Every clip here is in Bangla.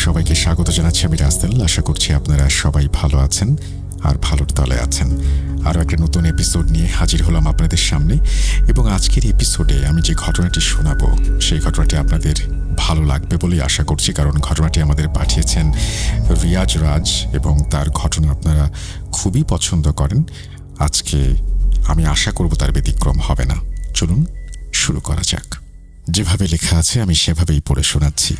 সবাইকে স্বাগত জানাচ্ছি আমি রাস্তেল। আশা করছি আপনারা সবাই ভালো আছেন আর ভালোর তলে আছেন। আরও একটা নতুন এপিসোড নিয়ে হাজির হলাম আপনাদের সামনে, এবং আজকের এপিসোডে আমি যে ঘটনাটি শোনাবো সেই ঘটনাটি আপনাদের ভালো লাগবে বলেই আশা করছি, কারণ ঘটনাটি আমাদের পাঠিয়েছেন রিয়াজ রাজ এবং তার ঘটনা আপনারা খুবই পছন্দ করেন। আজকে আমি আশা করব তার ব্যতিক্রম হবে না। চলুন শুরু করা যাক। যেভাবে লেখা আছে আমি সেভাবেই পড়ে শোনাচ্ছি।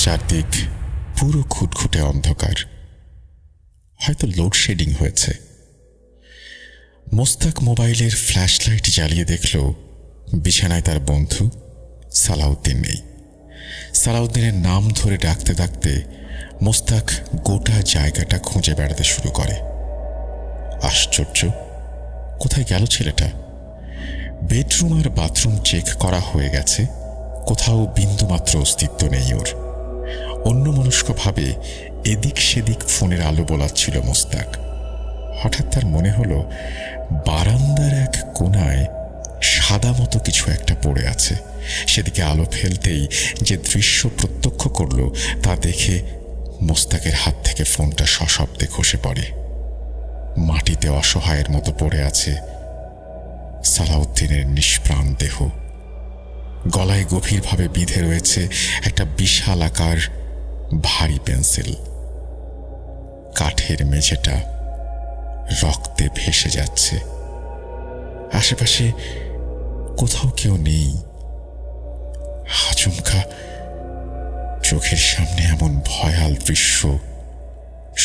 চারদিক পুরো খুটখুটে অন্ধকার, হয়তো লোডশেডিং হয়েছে। মোস্তাক মোবাইলের ফ্ল্যাশ লাইট জ্বালিয়ে দেখল বিছানায় তার বন্ধু সালাউদ্দিন নেই। সালাউদ্দিনের নাম ধরে ডাকতে ডাকতে মোস্তাক গোটা জায়গাটা খুঁজে বেড়াতে শুরু করে। আশ্চর্য, কোথায় গেল ছেলেটা? বেডরুম আর বাথরুম চেক করা হয়ে গেছে, কোথাও বিন্দুমাত্র অস্তিত্ব নেই ওর। অন্যমনস্কভাবে এদিক সেদিক ফোনের আলো বোলাচ্ছিল মোস্তাক। হঠাৎ তার মনে হলো বারান্দার এক কোণায় সাদা মতো কিছু একটা পড়ে আছে। সেদিকে আলো ফেলতেই যে দৃশ্য প্রত্যক্ষ করল তা দেখে মোস্তাকের হাত থেকে ফোনটা সশব্দে খসে পড়ে। মাটিতে অসহায়ের মতো পড়ে আছে সালাউদ্দিনের নিষ্প্রাণ দেহ। গলায় গভীরভাবে বিঁধে রয়েছে একটা বিশাল আকার ভারী পেন্সিল। কাঠের মেঝেটা রক্তে ভেসে যাচ্ছে। আশেপাশে কোথাও কেউ নেই। আচমকা চোখের সামনে এমন ভয়াল দৃশ্য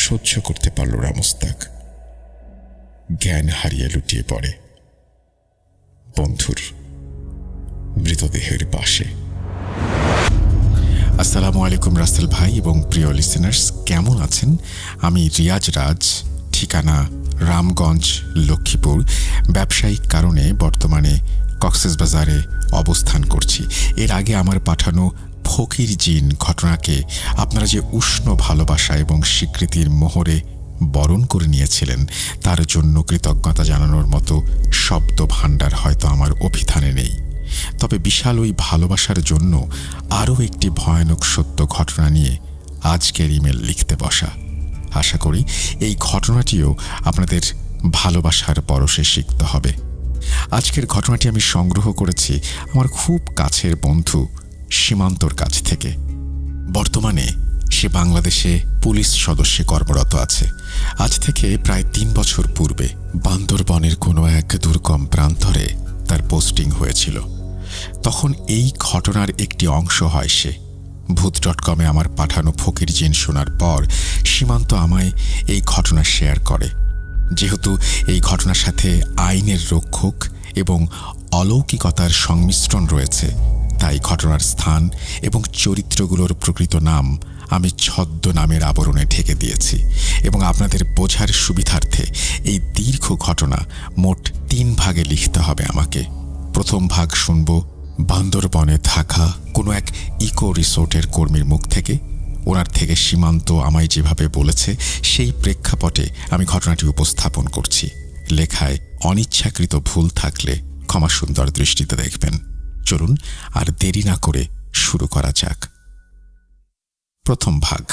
সহ্য করতে পারল না মোস্তাক। জ্ঞান হারিয়ে লুটিয়ে পড়ে বন্ধুর মৃতদেহের পাশে। আসসালামু আলাইকুম রাসেল ভাই এবং প্রিয় লিসেনার্স, কেমন আছেন? আমি রিয়াজ রাজ, ঠিকানা রামগঞ্জ, লক্ষ্মীপুর। ব্যবসায়িক কারণে বর্তমানে কক্সবাজারে অবস্থান করছি। এর আগে আমার পাঠানো ফকির জিন ঘটনাকে আপনারা যে উষ্ণ ভালোবাসা এবং স্বীকৃতির মোহরে বরণ করে নিয়েছিলেন তার জন্য কৃতজ্ঞতা জানানোর মতো শব্দ ভাণ্ডার হয়তো আমার অভিধানে নেই। তবে বিশাল ওই ভালোবাসার জন্য আরও একটি ভয়ানক সত্য ঘটনা নিয়ে আজকের ইমেল লিখতে বসা। আশা করি এই ঘটনাটিও আপনাদের ভালোবাসার পরশে সিক্ত হবে। আজকের ঘটনাটি আমি সংগ্রহ করেছি আমার খুব কাছের বন্ধু সীমান্তর কাছ থেকে। বর্তমানে সে বাংলাদেশে পুলিশ সদস্যে কর্মরত আছে। আজ থেকে প্রায় 3 বছর পূর্বে বান্দরবনের কোনো এক দুর্গম প্রান্তরে তার পোস্টিং হয়েছিল। তখন এই ঘটনার একটি অংশ হয় সে। ভূত.কমে আমার পাঠানো ফকির জিন শোনার পর সীমান্ত আমায় এই ঘটনা শেয়ার করে। যেহেতু এই ঘটনার সাথে আইনের রক্ষক এবং অলৌকিকতার সংমিশ্রণ রয়েছে, তাই ঘটনার স্থান এবং চরিত্রগুলোর প্রকৃত নাম আমি ছদ্মনামের আবরণে ঢেকে দিয়েছি, এবং আপনাদের বোঝার সুবিধার্থে এই দীর্ঘ ঘটনা মোট 3 ভাগে লিখতে হবে আমাকে। প্রথম ভাগ শুনব বান্দরবনে থাকা কোনো এক ইকো রিসোর্টের কর্মীর মুখ থেকে। ওনার থেকে সীমান্ত আমায় যেভাবে বলেছে সেই প্রেক্ষাপটে আমি ঘটনাটি উপস্থাপন করছি। লেখায় অনিচ্ছাকৃত ভুল থাকলে ক্ষমা সুন্দর দৃষ্টিতে দেখবেন। চলুন আর দেরি না করে শুরু করা যাক। প্রথম ভাগ।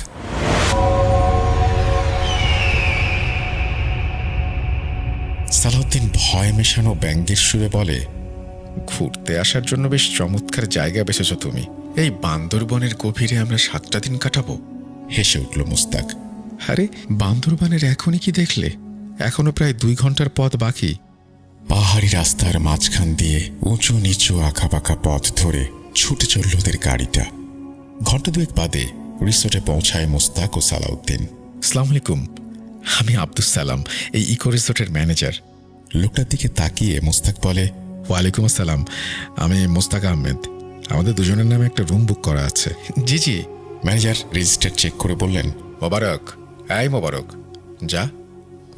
সালাউদ্দিন ভয় মেশানো ব্যঙ্গের সুরে বলে, ঘুরতে আসার জন্য বেশ চমৎকার জায়গা বেছেছ তুমি। এই বান্দরবনের গভীরে আমরা 7টা দিন কাটাবো। হেসে উঠল মোস্তাক। আরে বান্দরবনের এখনই কি দেখলে? এখনো প্রায় 2 ঘন্টার পথ বাকি। পাহাড়ি রাস্তার মাঝখান দিয়ে উঁচু নিচু আঁকাবাঁকা পথ ধরে ছুটে চলল ওদের গাড়িটা। ঘন্টা 2 বাদে রিসোর্টে পৌঁছায় মোস্তাক ও সালাউদ্দিন। আসসালামু আলাইকুম, আমি আব্দুস সালাম, এই ইকো রিসোর্টের ম্যানেজার। লোকটার দিকে তাকিয়ে মোস্তাক বলে, ওয়ালাইকুম আসসালাম, আমি মোস্তাক আহমেদ। আমাদের দুজনের নামে একটা রুম বুক করা আছে। জি জি। ম্যানেজার রেজিস্টার চেক করে বললেন, মোবারক, মোবারক, যা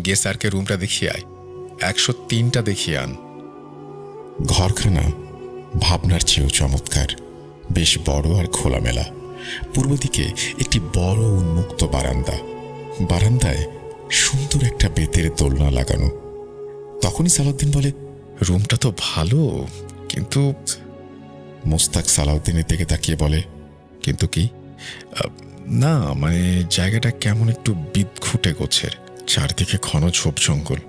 গিয়ে স্যারকে রুমটা দেখিয়ে আয়, 103টা দেখিয়ে আন। ঘরখানা ভাবনার চেয়েও চমৎকার, বেশ বড় আর খোলামেলা। পূর্ব দিকে একটি বড় উন্মুক্ত বারান্দা। বারান্দায় সুন্দর একটা বেতের দোলনা লাগানো। তখনই সালাউদ্দিন বলে, রুমটা তো ভালো, কিন্তু মোস্তাক সালাউদ্দিনের দিকে তাকিয়ে বলে, কিন্তু কি? না, মানে জায়গাটা কেমন একটু বিদঘুটে গোছের, চারদিকে ঘন ঝোপ জঙ্গল,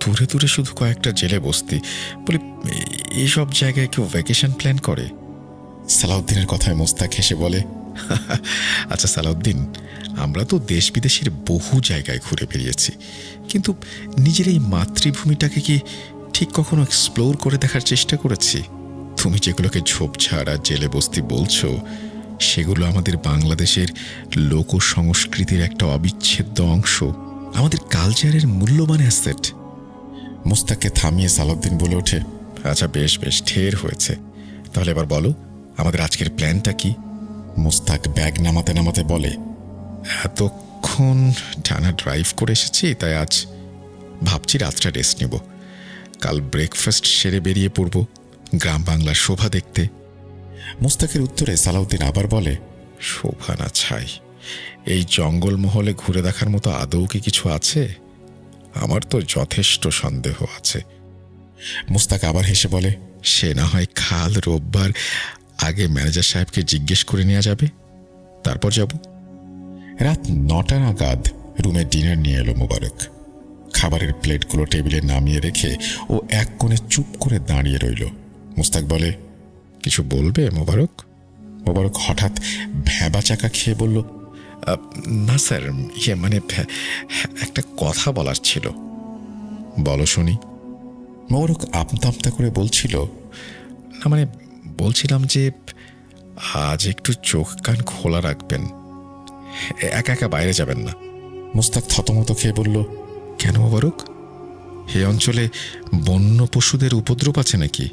দূরে দূরে শুধু কয়েকটা জেলে বস্তি। বলি, এইসব জায়গায় কেউ ভ্যাকেশন প্ল্যান করে? সালাউদ্দিনের কথায় মোস্তাক হেসে বলে, আচ্ছা সালাউদ্দিন, আমরা তো দেশ বিদেশের বহু জায়গায় ঘুরে বেরিয়েছি, কিন্তু নিজের এই মাতৃভূমিটাকে কি ঠিক কখনো এক্সপ্লোর করে দেখার চেষ্টা করেছি? তুমি যেগুলোকে ঝোপঝাড় আর জেলে বস্তি বলছো, সেগুলো আমাদের বাংলাদেশের লোক সংস্কৃতির একটা অবিচ্ছেদ্য অংশ, আমাদের কালচারের মূল্যবান অ্যাসেট। মোস্তাককে থামিয়ে সালাউদ্দিন বলে ওঠে, আচ্ছা বেশ বেশ, ঢের হয়েছে, তাহলে এবার বলো আমাদের আজকের প্ল্যানটা কি? মোস্তাক ব্যাগ নামাতে নামাতে বলে, এতক্ষণ টানা ড্রাইভ করে এসেছি, তাই আজ ভাবছি রাতটা রেস্ট নেব, কাল ব্রেকফাস্ট সেরে বেরিয়ে পড়ব গ্রাম বাংলার শোভা দেখতে। মোস্তাকের উত্তরে সালাউদ্দিন আবার বলে, শোভা না ছাই, এই জঙ্গলমহলে ঘুরে দেখার মতো আদৌ কি কিছু আছে? আমার তো যথেষ্ট সন্দেহ আছে। মোস্তাক আবার হেসে বলে, সে না হয় কাল রোববার আগে ম্যানেজার সাহেবকে জিজ্ঞেস করে নেওয়া যাবে, তারপর যাব। রাত 9টা নাগাদ রুমে ডিনার নিয়ে এলো মোবারক। খাবারের প্লেটগুলো টেবিলে নামিয়ে রেখে ও এক কোণে চুপ করে দাঁড়িয়ে রইল। মোস্তাক বলে, কিছু বলবে মোবারক? মোবারক হঠাৎ ভ্যাবা চাকা খেয়ে বলল, না স্যার, মানে একটা কথা বলার ছিল। বলো শুনি। মোবারক আমতা আমতা করে বলছিল, না মানে বলছিলাম যে আজ একটু চোখ কান খোলা রাখবেন, একা একা বাইরে যাবেন না। মোস্তাক থতমত খেয়ে বলল, কেন মোবারক? এ অঞ্চলে বন্য পশুদের উপদ্রব আছে নাকি?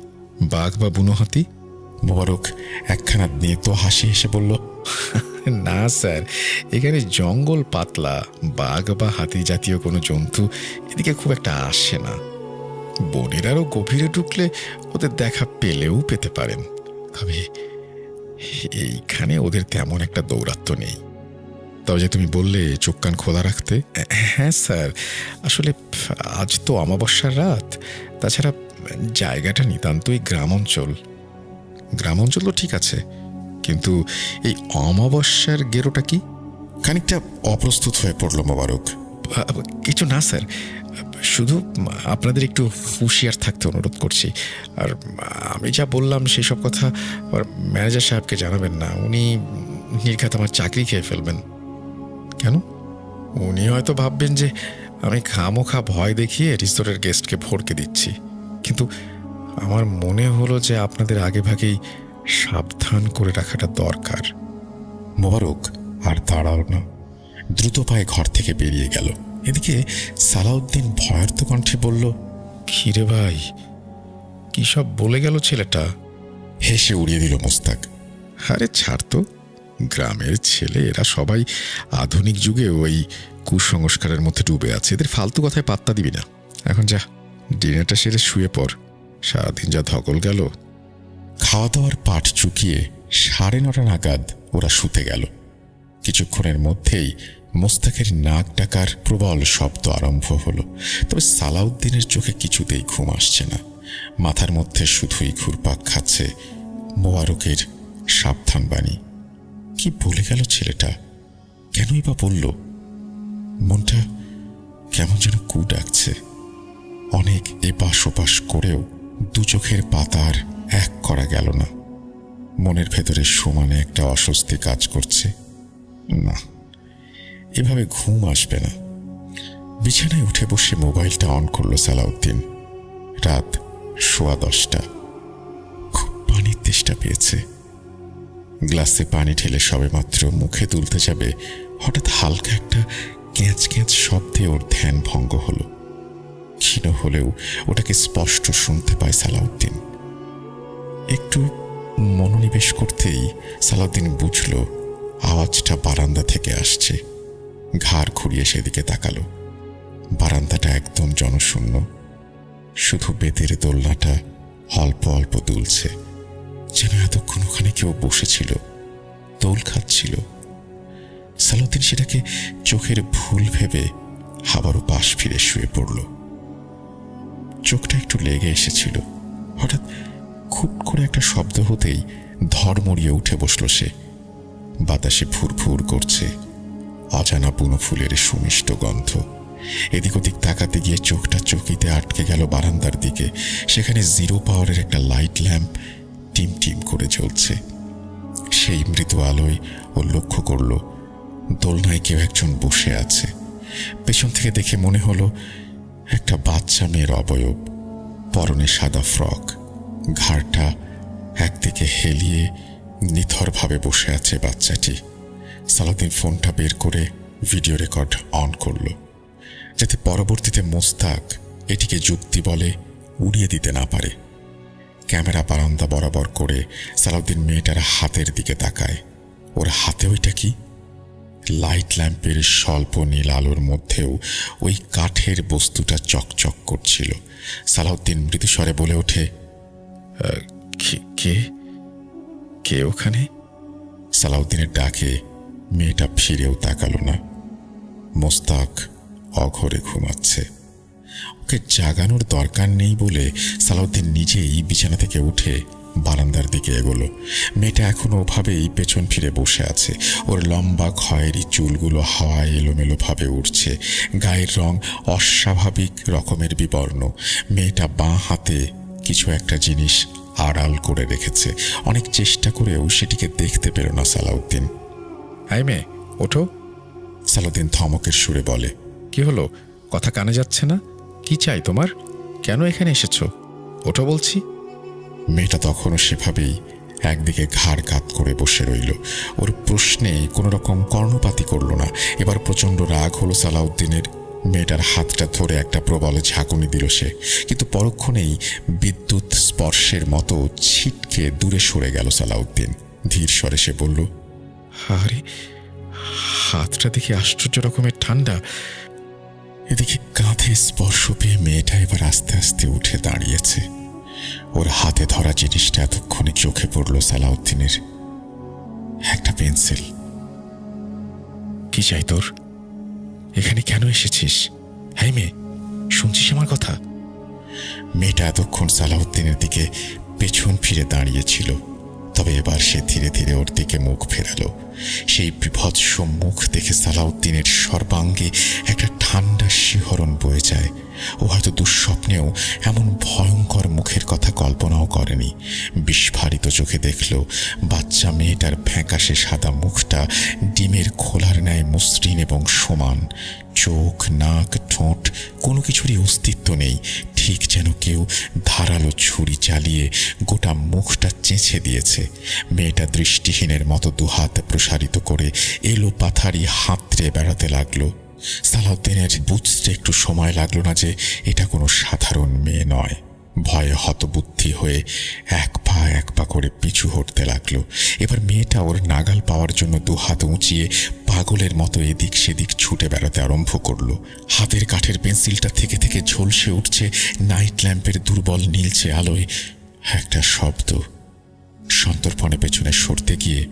বাঘ বা বুনো হাতি? মোবারক একখানা নেতো হাসি হেসে বলল, না স্যার, এখানে জঙ্গল পাতলা, বাঘ বা হাতি জাতীয় কোনো জন্তু এদিকে খুব একটা আসে না। বনের আরও গভীরে ঢুকলে ওদের দেখা পেলেও পেতে পারেন, তবে এইখানে ওদের তেমন একটা দৌরাত্ম্য নেই। তবে যে তুমি বললে চোখ কান খোলা রাখতে, হ্যাঁ স্যার, আসলে আজ তো অমাবস্যার রাত, তাছাড়া জায়গাটা নিতান্তই গ্রাম অঞ্চল। গ্রাম অঞ্চল তো ঠিক আছে, কিন্তু এই অমাবস্যার গেরোটা কি? খানিকটা অপ্রস্তুত হয়ে পড়ল মোবারক। কিছু না স্যার, শুধু আপনাদের একটু হুঁশিয়ার থাকতে অনুরোধ করছি। আর আমি যা বললাম সেসব কথা আর ম্যানেজার সাহেবকে জানাবেন না, উনি নির্ঘাত আমার চাকরি খেয়ে ফেলবেন। কেন? উনি হয়তো ভাববেন যে আমি খামোখা ভয় দেখিয়ে রিসোর্টের গেস্টকে ভড়কে দিচ্ছি, কিন্তু আমার মনে হলো যে আপনাদের আগে ভাগেই সাবধান করে রাখাটা দরকার। মোবারক আর দাঁড়াল না, দ্রুত পায়ে ঘর থেকে বেরিয়ে গেল। এদিকে সালাউদ্দিন ভয়ার্ত কণ্ঠে বলল, কিরে ভাই, কি সব বলে গেল ছেলেটা? হেসে উড়িয়ে দিল মোস্তাক, আরে ছাড় তো, গ্রামের ছেলে এরা সবাই আধুনিক যুগে ওই কুসংস্কারের মধ্যে ডুবে আছে, এদের ফালতু কথায় পাত্তা দিবি না। এখন যা, ডিনারটা সেরে শুয়ে পড়, সারাদিন যা ধকল গেল। খাওয়া দাওয়ার পাট চুকিয়ে 9:30 নাগাদ ওরা শুতে গেল। কিছুক্ষণের মধ্যেই মোস্তাকের নাক ডাকার প্রবল শব্দ আরম্ভ হলো, তবে সালাউদ্দিনের চোখে কিছুতেই ঘুম আসছে না। মাথার মধ্যে শুধুই ঘুরপাক খাচ্ছে মোবারকের সাবধান বাণী। কি বলে গেল ছেলেটা? কেনই বা বলল? মনটা কেমন যেন কু ডাকছে। অনেক এপাশ ওপাশ করেও দু চোখের পাতার এক করা গেল না। মনের ভেতরে সমানে একটা অস্বস্তি কাজ করছে। না, এভাবে ঘুম আসবে না। বিছানায় উঠে বসে মোবাইলটা অন করলো সালাউদ্দিন। রাত 10:15। খুব পানির তেষ্টা পেয়েছে। গ্লাসে পানি ঢেলে সবেমাত্র মুখে তুলতে যাবে, হঠাৎ হালকা একটা ক্যাঁচ ক্যাঁচ শব্দে ওর ধ্যান ভঙ্গ হলো। ক্ষীণ হলেও ওটাকে স্পষ্ট শুনতে পায় সালাউদ্দিন। একটু মনোনিবেশ করতেই সালাউদ্দিন বুঝল আওয়াজটা বারান্দা থেকে আসছে। ঘাড় ঘুরিয়ে সেদিকে তাকালো। বারান্দাটা একদম জনশূন্য, শুধু বেতের দোলনাটা অল্প অল্প দুলছে, যেন এতক্ষণ ওখানে কেউ বসেছিল, দোল খাচ্ছিল। সালাউদ্দিন সেটাকে চোখের ভুল ভেবে আবারও পাশ ফিরে শুয়ে পড়ল। চোখটা একটু লেগে এসেছিল। হঠাৎ খুট করে একটা শব্দ হতেই ধড়মড়িয়ে উঠে বসল সে। বাতাসে ফুরফুর করছে অজানা বুনো ফুলের সুমিষ্ট গন্ধ। এদিক ওদিক তাকাতে গিয়ে চোখটা চকিতে আটকে গেল বারান্দার দিকে। সেখানে 0 পাওয়ারের একটা লাইট ল্যাম্প টিম টিম করে জ্বলছে। সেই মৃদু আলোয় ও লক্ষ্য করল দোলনায় কেউ একজন বসে আছে। পেছন থেকে দেখে মনে হলো একটা বাচ্চা মেয়ের অবয়ব, পরনে সাদা ফ্রক, ঘাড়টা একদিকে হেলিয়ে নিথরভাবে বসে আছে বাচ্চাটি। সালাউদ্দিন ফোনটা বের করে ভিডিও রেকর্ড অন করল, যাতে পরবর্তীতে মোস্তাক এটিকে যুক্তি বলে উড়িয়ে দিতে না পারে। ক্যামেরা বারান্দা বরাবর করে সালাউদ্দিন মেয়েটার হাতের দিকে তাকায়। ওর হাতে ওইটা কি? লাইট ল্যাম্পের স্বল্প নীল আলোর মধ্যেও ওই কাঠের বস্তুটা চকচক করছিল। সালাউদ্দিন মৃদুস্বরে বলে ওঠে, কে কে ওখানে? সালাউদ্দিনের ডাকে মেয়েটা ফিরেও তাকালো না। মোস্তাক অঘরে ঘুমাচ্ছে। ওকে জাগানোর দরকার নেই বলে সালাউদ্দিন নিজেই বিছানা থেকে উঠে বারান্দার দিকে এগোলো। মেয়েটা এখনো ওভাবেই পেছন ফিরে বসে আছে। ওর লম্বা খয়েরি চুলগুলো হাওয়ায় এলোমেলোভাবে উঠছে। গায়ের রং অস্বাভাবিক রকমের বিবর্ণ। মেয়েটা বাঁ হাতে কিছু একটা জিনিস আড়াল করে রেখেছে। অনেক চেষ্টা করেও সেটিকে দেখতে পেল না সালাউদ্দিন। হাই মেয়ে, ওঠো। সালাউদ্দিন ধমকের সুরে বলে, কি হলো? কথা কানে যাচ্ছে না? কি চাই তোমার? কেন এখানে এসেছো? ওঠো বলছি। মেয়েটা তখনও সেভাবেই একদিকে ঘাড় কাত করে বসে রইল। ওর প্রশ্নে কোনো রকম কর্ণপাতই করল না। এবার প্রচণ্ড রাগ হলো সালাউদ্দিনের। মেয়েটার হাতটা ধরে একটা প্রবল ঝাঁকুনি দিল সে, কিন্তু পরক্ষণেই বিদ্যুৎ স্পর্শের মতো ছিটকে দূরে সরে গেল সালাউদ্দিন। ধীর স্বরে সে বলল, আরে, হাতটা দেখে আশ্চর্য রকমের ঠান্ডা। এদিকে কাঁধে স্পর্শ পেয়ে মেয়েটা এবার আস্তে আস্তে উঠে দাঁড়িয়েছে। ওর হাতে ধরা জিনিসটা এতক্ষণে চোখে পড়ল সালাউদ্দিনের। একটা পেন্সিল। কি চাই তোর? এখানে কেন এসেছিস? হ্যাঁ মেয়ে, শুনছিস আমার কথা? মেয়েটা এতক্ষণ সালাউদ্দিনের দিকে পেছন ফিরে দাঁড়িয়েছিল, তবে এবার সে ধীরে ধীরে ওর দিকে মুখ ফেরালো। সেই বিভৎস মুখ দেখে সালাউদ্দিনের সর্বাঙ্গে একটা ঠান্ডা শিহরণ বয়ে যায়। ও হয়তো দুঃস্বপ্নেও এমন ভয়ঙ্কর মুখের কথা কল্পনাও করেনি। বিস্ফারিত চোখে দেখল বাচ্চা মেয়েটার ফ্যাকাশে সাদা মুখটা ডিমের খোলার ন্যায় মসৃণ এবং সমান। চোখ, নাক, ঠোঁট কোনো কিছুরই অস্তিত্ব নেই। ঠিক যেন কেউ ধারালো ছুরি চালিয়ে গোটা মুখটা চেঁচে দিয়েছে। মেয়েটা দৃষ্টিহীনের মতো দুহাত প্রসারিত করে এলো পাথারি হাতড়ে বেড়াতে লাগলো। সালাউদ্দিনের বুঝতে একটু সময় লাগলো না যে এটা কোনো সাধারণ মেয়ে নয়। ভয়ে হতবুদ্ধি হয়ে এক পা করে পিছু হটতে লাগলো। এবার মেয়েটা ওর নাগাল পাওয়ার জন্য দুহাত উঁচিয়ে পাগলের মতো এদিক সেদিক ছুটে বেড়াতে আরম্ভ করলো। হাতের কাঠের পেন্সিলটা থেকে থেকে ঝলসে উঠছে নাইট ল্যাম্পের দুর্বল নীলচে আলোয়। একটা শব্দ। সন্তর্পণে পেছনে সরতে গিয়ে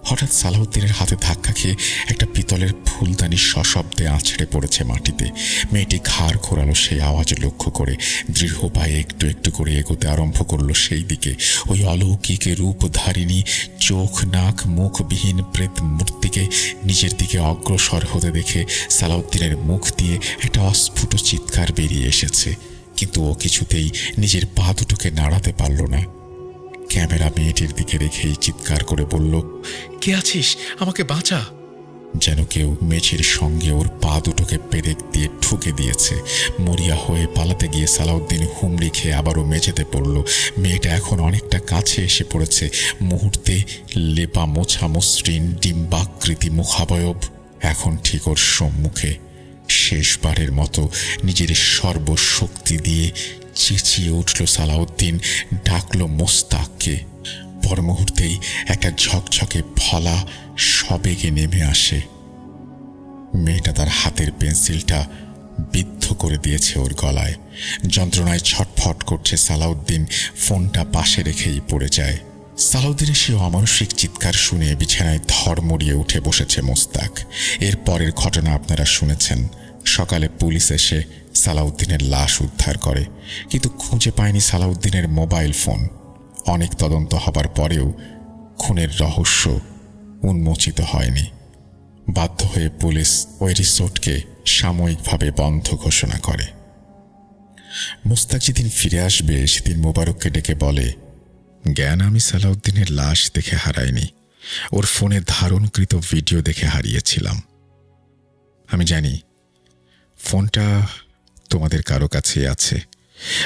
হঠাৎ সালাউদ্দিনের হাতে ধাক্কা খেয়ে একটা পিতলের ফুলদানি সশব্দে আছড়ে পড়েছে মাটিতে। মেয়েটি ঘাড় ঘোরালো সেই আওয়াজ লক্ষ্য করে। দৃঢ় পায়ে একটু একটু করে এগোতে আরম্ভ করলো সেই দিকে। ওই অলৌকিক রূপধারিণী চোখ, নাক, মুখবিহীন প্রেত মূর্তিকে নিজের দিকে অগ্রসর হতে দেখে সালাউদ্দিনের মুখ দিয়ে একটা অস্ফুট চিৎকার বেরিয়ে এসেছে, কিন্তু ও কিছুতেই নিজের পা দুটোকে নাড়াতে পারল না। ক্যামেরা মেয়েটির দিকে রেখেই চিৎকার করে বলল, কে আছিস? আমাকে বাঁচা। যেন কেউ মেঝের সঙ্গে ওর পা দুটোকে পেরেক দিয়ে ঠুকে দিয়েছে। মরিয়া হয়ে পালাতে গিয়ে সালাউদ্দিন হুমড়ি খেয়ে আবারও মেঝেতে পড়ল। মেয়েটা এখন অনেকটা কাছে এসে পড়েছে। মুহূর্তে লেপা মোছা মসৃণ ডিম্বাকৃতি মুখাবয়ব এখন ঠিক ওর সম্মুখে। শেষবারের মতো নিজের সর্বশক্তি দিয়ে চেঁচিয়ে উঠল সালাউদ্দিন, ডাকল মোস্তাককে। পর মুহূর্তেই একটা ঝকঝকে ফলা সবেগে নেমে আসে। মেয়েটা তার হাতের পেন্সিলটা বিদ্ধ করে দিয়েছে ওর গলায়। যন্ত্রণায় ছটফট করছে সালাউদ্দিন। ফোনটা পাশে রেখেই পড়ে যায়। সালাউদ্দিনের সে অমানসিক চিৎকার শুনে বিছানায় ধড়মড়িয়ে উঠে বসেছে মোস্তাক। এর পরের ঘটনা আপনারা শুনেছেন। সকালে পুলিশ এসে সালাউদ্দিনের লাশ উদ্ধার করে, কিন্তু খুঁজে পায়নি সালাউদ্দিনের মোবাইল ফোন। অনেক তদন্ত হবার পরেও খুনের রহস্য উন্মোচিত হয়নি। বাধ্য হয়ে পুলিশ ওই রিসোর্টকে সাময়িকভাবে বন্ধ ঘোষণা করে। মুস্তাক যেদিন ফিরে আসবে সেদিন মোবারককে ডেকে বলে, জ্ঞান আমি সালাউদ্দিনের লাশ দেখে হারাইনি, ওর ফোনে ধারণকৃত ভিডিও দেখে হারিয়েছিলাম। আমি জানি ফোনটা তোমাদের কারো কাছে আছে,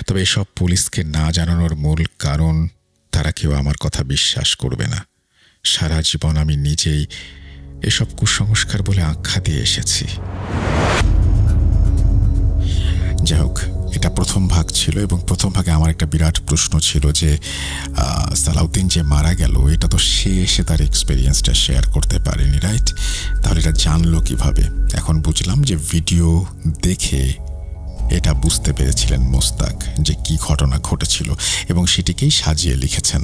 তবে এসব পুলিশকে না জানানোর মূল কারণ তারা কেউ আমার কথা বিশ্বাস করবে না। সারা জীবন আমি নিজেই এসব কুসংস্কার বলে আখ্যা দিয়ে এসেছি। যাই হোক, এটা প্রথম ভাগ ছিল এবং প্রথম ভাগে আমার একটা বিরাট প্রশ্ন ছিল যে সালাউদ্দিন যে মারা গেল এটা তো সে এসে তার এক্সপিরিয়েন্সটা শেয়ার করতে পারেনি, রাইট? তাহলে এটা জানলো কিভাবে? এখন বুঝলাম যে ভিডিও দেখে এটা বুঝতে পেরেছিলেন মোস্তাক যে কি ঘটনা ঘটেছিল এবং সেটিকেই সাজিয়ে লিখেছেন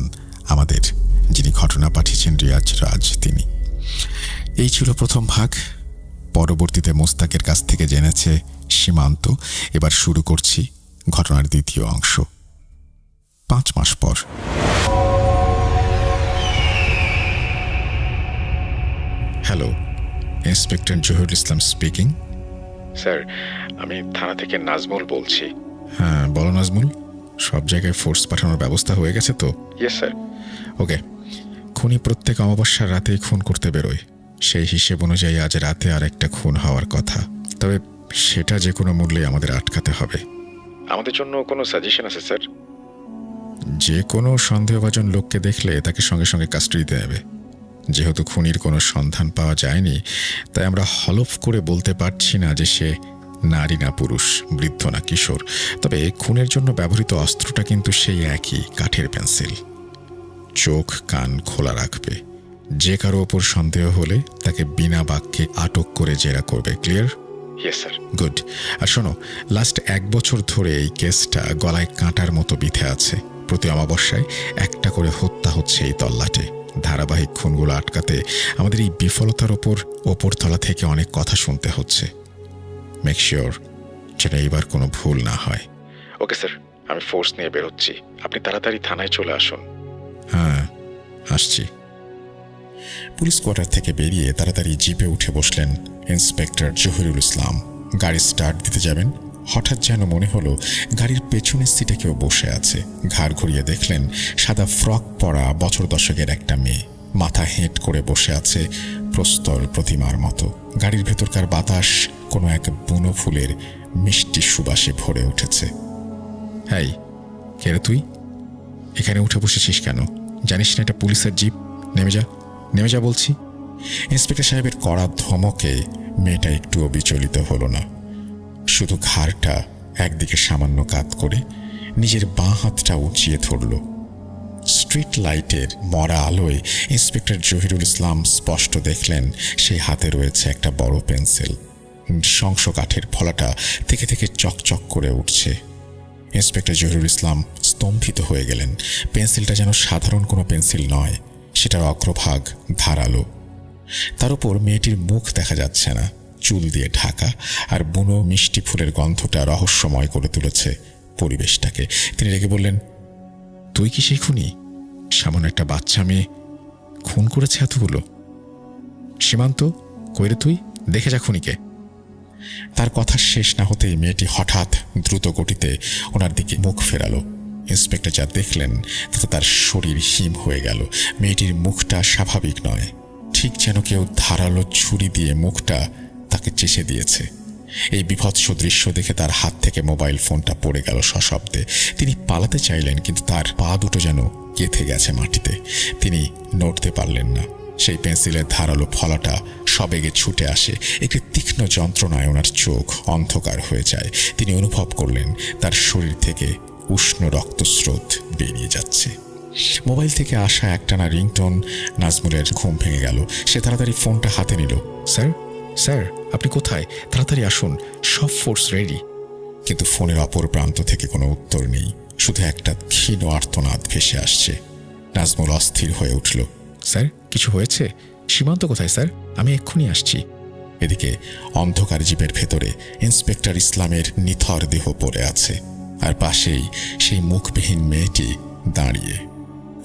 আমাদের যিনি ঘটনা পাঠিয়েছেন রিয়াজ রাজ তিনি। এই ছিল প্রথম ভাগ। পরবর্তীতে মোস্তাকের কাছ থেকে জেনেছে সীমান্ত। এবার শুরু করছি ঘটনার দ্বিতীয় অংশ। 5 মাস পর। হ্যালো, ইন্সপেক্টর জহিরুল ইসলাম স্পিকিং। স্যার, আমি থানা থেকে নাজমুল বলছি। হ্যাঁ, বলো নাজমুল। সব জায়গায় ফোর্স পাঠানোর ব্যবস্থা হয়ে গেছে তো? Yes sir. ওকে। খুনি প্রত্যেক অমাবস্যার রাতেই খুন করতে বেরোয়। সেই হিসেব অনুযায়ী আজ রাতে আর একটা খুন হওয়ার কথা, তবে সেটা যে কোনো মূল্যে আমাদের আটকাতে হবে। আমাদের জন্য কোনো সাজেশন আছে স্যার? যে কোনো সন্দেহভাজন লোককে দেখলে তাকে সঙ্গে সঙ্গে কাস্টাডিতে নেবে। যেহেতু খুনির কোনো সন্ধান পাওয়া যায়নি, তাই আমরা হলফ করে বলতে পারছি না যে সে নারী না পুরুষ, বৃদ্ধ না কিশোর। তবে খুনের জন্য ব্যবহৃত অস্ত্রটা কিন্তু সেই একই, কাঠের পেন্সিল। চোখ কান খোলা রাখবে। যে কারো ওপর সন্দেহ হলে তাকে বিনা বাক্যে আটক করে জেরা করবে। ক্লিয়ার? Yes sir. গুড। আর শোনো, লাস্ট 1 বছর ধরে এই কেসটা গলায় কাঁটার মতো বিঁধে আছে। প্রতি অমাবস্যায় একটা করে হত্যা হচ্ছে এই তল্লাটে। ধারাবাহিক খুনগুলো আটকাতে আমাদের এই বিফলতার ওপরতলা থেকে অনেক কথা শুনতে হচ্ছে। মেক শিওর যেন এইবার কোনো ভুল না হয়। ওকে স্যার, আমি ফোর্স নিয়ে বেরোচ্ছি। আপনি তাড়াতাড়ি থানায় চলে আসুন। হ্যাঁ, আসছি। পুলিশ কোয়ার্টার থেকে বেরিয়ে তাড়াতাড়ি জিপে উঠে বসলেন ইন্সপেক্টর জহিরুল ইসলাম। গাড়ি স্টার্ট দিতে যাবেন, হঠাৎ যেন মনে হলো গাড়ির পেছনের সিটে কেউ বসে আছে। ঘাড় ঘুরিয়ে দেখলেন সাদা ফ্রক পরা বছর দশকের একটা মেয়ে, মাথা হেঁট করে বসে আছে প্রস্তর প্রতিমার মতো। গাড়ির ভেতরকার বাতাস কোনো এক বুনো ফুলের মিষ্টি সুবাসে ভরে উঠেছে। হ্যাঁ, কে রে তুই? এখানে উঠে বসেছিস কেন? জানিস না এটা পুলিশের জিপ? নেমে যা, নেমে যা বলছি। ইন্সপেক্টর সাহেবের কড়া ধমকে মেয়েটা একটুও বিচলিত হলো না। শুধু ঘাড়টা একদিকে সামান্য কাত করে নিজের বাঁ হাতটা উঁচিয়ে ধরল। স্ট্রিট লাইটের মরা আলোয় ইন্সপেক্টর জহিরুল ইসলাম স্পষ্ট দেখলেন সেই হাতে রয়েছে একটা বড় পেন্সিল। নৃশংস কাঠের ফলাটা থেকে থেকে চকচক করে উঠছে। ইন্সপেক্টর জহিরুল ইসলাম স্তম্ভিত হয়ে গেলেন। পেন্সিলটা যেন সাধারণ কোনো পেন্সিল নয়, সেটার অগ্রভাগ ধারালো। তার উপর মেয়েটির মুখ দেখা যাচ্ছে না, চুল দিয়ে ঢাকা, আর বুনো মিষ্টি ফুলের গন্ধটা রহস্যময় করে তুলেছে পরিবেশটাকে। তিনি রেগে বললেন, তুই কি সেই খুনি? সামান্য একটা বাচ্চা মেয়ে খুন করেছে এতগুলো? সীমান্ত, কইরে তুই? দেখে যা খুনিকে। তার কথা শেষ না হতেই মেয়েটি হঠাৎ দ্রুত গতিতে ওনার দিকে মুখ ফেরালো। ইন্সপেক্টর যা দেখলেন তাতে তার শরীর হিম হয়ে গেল। মেয়েটির মুখটা স্বাভাবিক নয়, ঠিক যেন কেউ ধারালো ছুরি দিয়ে মুখটা তাকে চেষে দিয়েছে। এই বিভৎস দৃশ্য দেখে তার হাত থেকে মোবাইল ফোনটা পড়ে গেল সশব্দে। তিনি পালাতে চাইলেন, কিন্তু তার পা দুটো যেন গেঁথে গেছে মাটিতে। তিনি নড়তে পারলেন না। সেই পেন্সিলের ধারালো ফলাটা সবেগে ছুটে আসে। একটি তীক্ষ্ণ যন্ত্রণায় ওনার চোখ অন্ধকার হয়ে যায়। তিনি অনুভব করলেন তার শরীর থেকে উষ্ণ রক্তস্রোত বেরিয়ে যাচ্ছে। মোবাইল থেকে আসা একটানা রিংটোন নাজমুলের ঘুম ভেঙে গেল। সে তাড়াতাড়ি ফোনটা হাতে নিল। স্যার, স্যার, আপনি কোথায়? তাড়াতাড়ি আসুন, সব ফোর্স রেডি। কিন্তু ফোনের অপর প্রান্ত থেকে কোনো উত্তর নেই, শুধু একটা ক্ষীণ আর্তনাদ ভেসে আসছে। নাজমুল অস্থির হয়ে উঠল। স্যার, কিছু হয়েছে? সীমান্ত কোথায় স্যার? আমি এক্ষুনি আসছি। এদিকে অন্ধকার জিপের ভেতরে ইন্সপেক্টর ইসলামের নিথর দেহ পড়ে আছে, আর পাশেই সেই মুখবিহীন মেয়েটি দাঁড়িয়ে,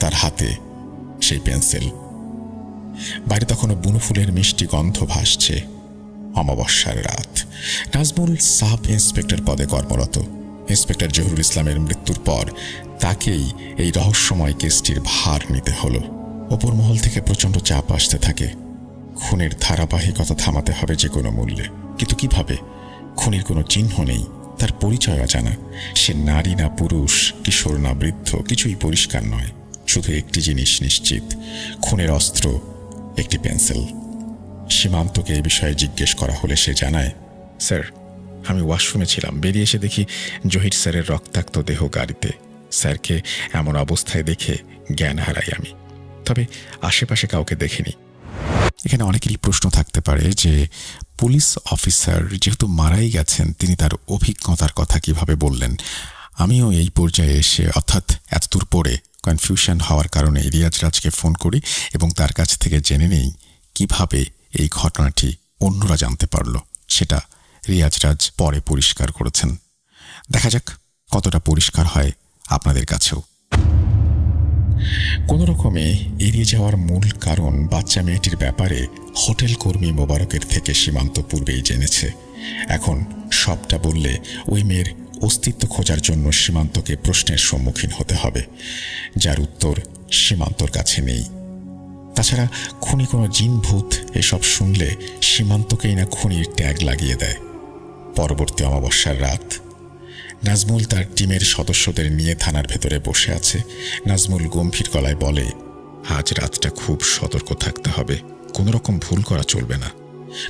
তার হাতে সেই পেন্সিল। বাইরে তখনও বুনো ফুলের মিষ্টি গন্ধ ভাসছে। অমাবস্যার রাত। নাজমুল সাব ইন্সপেক্টর পদে কর্মরত। ইন্সপেক্টর জহুরুল ইসলামের মৃত্যুর পর তাকেই এই রহস্যময় কেসটির ভার নিতে হলো। ওপর মহল থেকে প্রচণ্ড চাপ আসতে থাকে। খুনের ধারাবাহিকতা থামাতে হবে যে কোনো মূল্যে। কিন্তু কিভাবে? খুনির কোনো চিহ্ন নেই, তার পরিচয় অজানা। সে নারী না পুরুষ, কিশোর না বৃদ্ধ, কিছুই পরিষ্কার নয়। শুধু একটি জিনিস নিশ্চিত, খুনের অস্ত্র একটি পেন্সিল। সীমান্তকে এই বিষয়ে জিজ্ঞেস করা হলে সে জানায়, স্যার, আমি ওয়াশরুমে ছিলাম, বেরিয়ে এসে দেখি জহির স্যারের রক্তাক্ত দেহ গাড়িতে। স্যারকে এমন অবস্থায় দেখে জ্ঞান হারাই আমি, তবে আশেপাশে কাউকে দেখিনি। এখানে অনেকেরই প্রশ্ন থাকতে পারে যে পুলিশ অফিসার যেহেতু মারাই গেছেন, তিনি তার অভিজ্ঞতার কথা কিভাবে বললেন। আমিও এই পর্যায়ে এসে, অর্থাৎ এতদূর পরে কনফিউশন হওয়ার কারণে রিয়াজ রাজকে ফোন করি এবং তার কাছ থেকে জেনে নেই কিভাবে এই ঘটনাটি অন্যরা জানতে পারল। সেটা রিয়াজ রাজ পরে পরিষ্কার করেছেন। দেখা যাক কতটা পরিষ্কার হয় আপনাদের কাছেও। কোনো রকমে এড়িয়ে যাওয়ার মূল কারণ, বাচ্চা মেয়েটির ব্যাপারে হোটেল কর্মী মোবারকের থেকে সীমান্ত পূর্বেই জেনেছে। এখন সবটা বললে ওই মেয়ের অস্তিত্ব খোঁজার জন্য সীমান্তকে প্রশ্নের সম্মুখীন হতে হবে, যার উত্তর সীমান্তর কাছে নেই। তাছাড়া খুনি কোনো জিন ভূত এসব শুনলে সীমান্তকেই না খুনির ট্যাগ লাগিয়ে দেয়। পরবর্তী অমাবস্যার রাত। নাজমুল তার টিমের সদস্যদের নিয়ে থানার ভেতরে বসে আছে। নাজমুল গম্ভীর গলায় বলে, আজ রাতটা খুব সতর্ক থাকতে হবে, কোনো রকম ভুল করা চলবে না।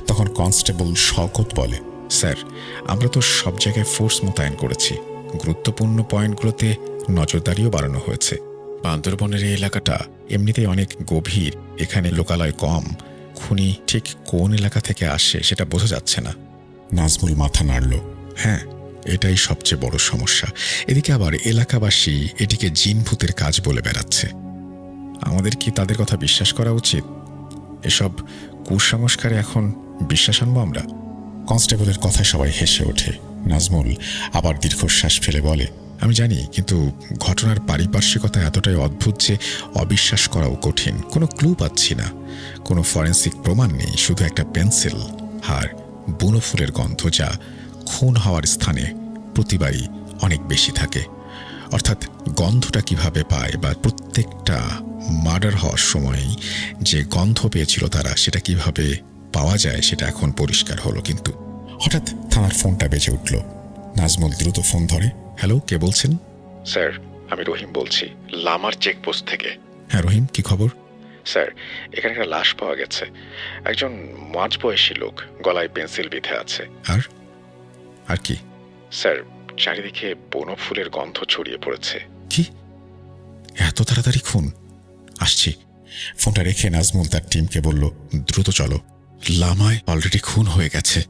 তখন কনস্টেবল শওকত বলে, স্যার, আমরা তো সব জায়গায় ফোর্স মোতায়েন করেছি, গুরুত্বপূর্ণ পয়েন্টগুলোতে নজরদারিও বাড়ানো হয়েছে। বান্দরবনের এই এলাকাটা এমনিতেই অনেক গভীর, এখানে লোকালয় কম। খুনি ঠিক কোন এলাকা থেকে আসে সেটা বোঝা যাচ্ছে না। নাজমুল মাথা নাড়ল। হ্যাঁ, এটাই সবচেয়ে বড় সমস্যা। এদিকে আবার এলাকাবাসী এটিকে জিন ভূতের কাজ বলে বেড়াচ্ছে। আমাদের কি তাদের কথা বিশ্বাস করা উচিত? এসব কুসংস্কারে এখন বিশ্বাস আনবো আমরা? কনস্টেবলের কথায় সবাই হেসে ওঠে। নাজমুল আবার দীর্ঘশ্বাস ফেলে বলে, আমি জানি, কিন্তু ঘটনার পারিপার্শ্বিকতা এতটাই অদ্ভুত যে অবিশ্বাস করাও কঠিন। কোনো ক্লু পাচ্ছি না, কোনো ফরেন্সিক প্রমাণ নেই, শুধু একটা পেন্সিল আর বুনো ফুলের গন্ধ, যা খুন হওয়ার স্থানে প্রতিবারই অনেক বেশি থাকে। অর্থাৎ গন্ধটা কিভাবে পায় বা প্রত্যেকটা মার্ডার হওয়ার সময়ই যে গন্ধ পেয়েছিল তারা, সেটা কিভাবে পাওয়া যায় সেটা এখন পরিষ্কার হলো। কিন্তু হঠাৎ থানার ফোনটা বেজে উঠল। নাজমুল দ্রুত ফোন ধরে। হ্যালো, কে বলছেন? স্যার, আমি রহিম বলছি, লামার চেকপোস্ট থেকে। হ্যাঁ রহিম, কি খবর? স্যার, এখানে একটা লাশ পাওয়া গেছে। একজন মাঝবয়সী লোক, গলায় পেন্সিল বিঁধে আছে। আর কি? স্যার, চারিদিকে বনো ফুলের গন্ধ ছড়িয়ে পড়েছে। কি, এত তাড়াতাড়ি খুন? আসছি। ফোনটা রেখে নাজমুল তার টিমকে বলল, দ্রুত চলো, লামায় অলরেডি খুন হয়ে গেছে।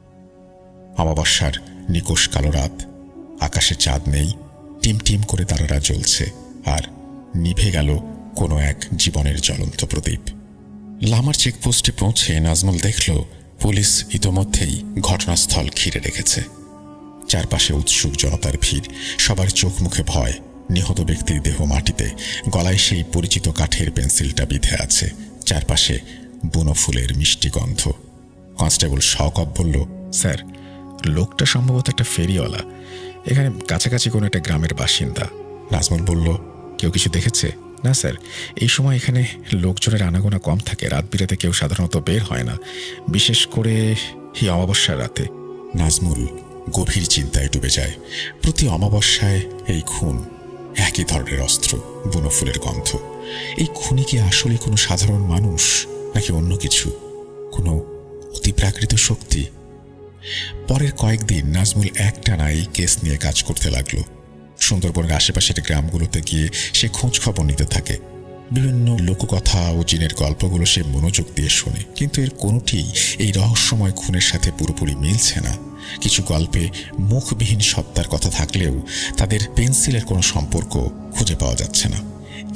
অমাবস্যার নিকোষ কালো রাত। আকাশে চাঁদ নেই, টিম টিম করে তারারা জ্বলছে, আর নিভে গেল কোনো এক জীবনের জ্বলন্ত প্রদীপ। লামার চেকপোস্টে পৌঁছে নাজমুল দেখল পুলিশ ইতোমধ্যেই ঘটনাস্থল ঘিরে রেখেছে। চারপাশে উৎসুক জনতার ভিড়, সবার চোখ মুখে ভয়। নিহত ব্যক্তির দেহ মাটিতে, গলায় সেই পরিচিত কাঠের পেন্সিলটা বিঁধে আছে, চারপাশে বুনো ফুলের মিষ্টি গন্ধ। কনস্টেবল শওকত বলল, স্যার, লোকটা সম্ভবত একটা ফেরিওয়ালা, এখানে কাছাকাছি কোনো একটা গ্রামের বাসিন্দা। নাজমুল বলল, কেউ কিছু দেখেছে? না স্যার, এই সময় এখানে লোকজনের আনাগোনা কম থাকে, রাত বিরাতে কেউ সাধারণত বের হয় না, বিশেষ করে এই অমাবস্যার রাতে। নাজমুল গভীর চিন্তায় ডুবে যায়। প্রতি অমাবস্যায় এই খুন, একই ধরনের অস্ত্র, বুনো ফুলের গন্ধ। এই খুনি কি আসলে কোনো সাধারণ মানুষ, নাকি অন্য কিছু, কোনো অতিপ্রাকৃত শক্তি? পরের কয়েকদিন নাজমুল একটানা এই কেস নিয়ে কাজ করতে লাগলো। সুন্দরবনের আশেপাশের গ্রামগুলোতে গিয়ে সে খোঁজ খবর নিতে থাকে। বিভিন্ন লোককথা ও জিনের গল্পগুলো সে মনোযোগ দিয়ে শোনে, কিন্তু এর কোনোটি এই রহস্যময় খুনের সাথে পুরোপুরি মিলছে না। কিছু গল্পে মুখবিহীন সত্তার কথা থাকলেও তাদের পেন্সিলের কোনো সম্পর্ক খুঁজে পাওয়া যাচ্ছে না।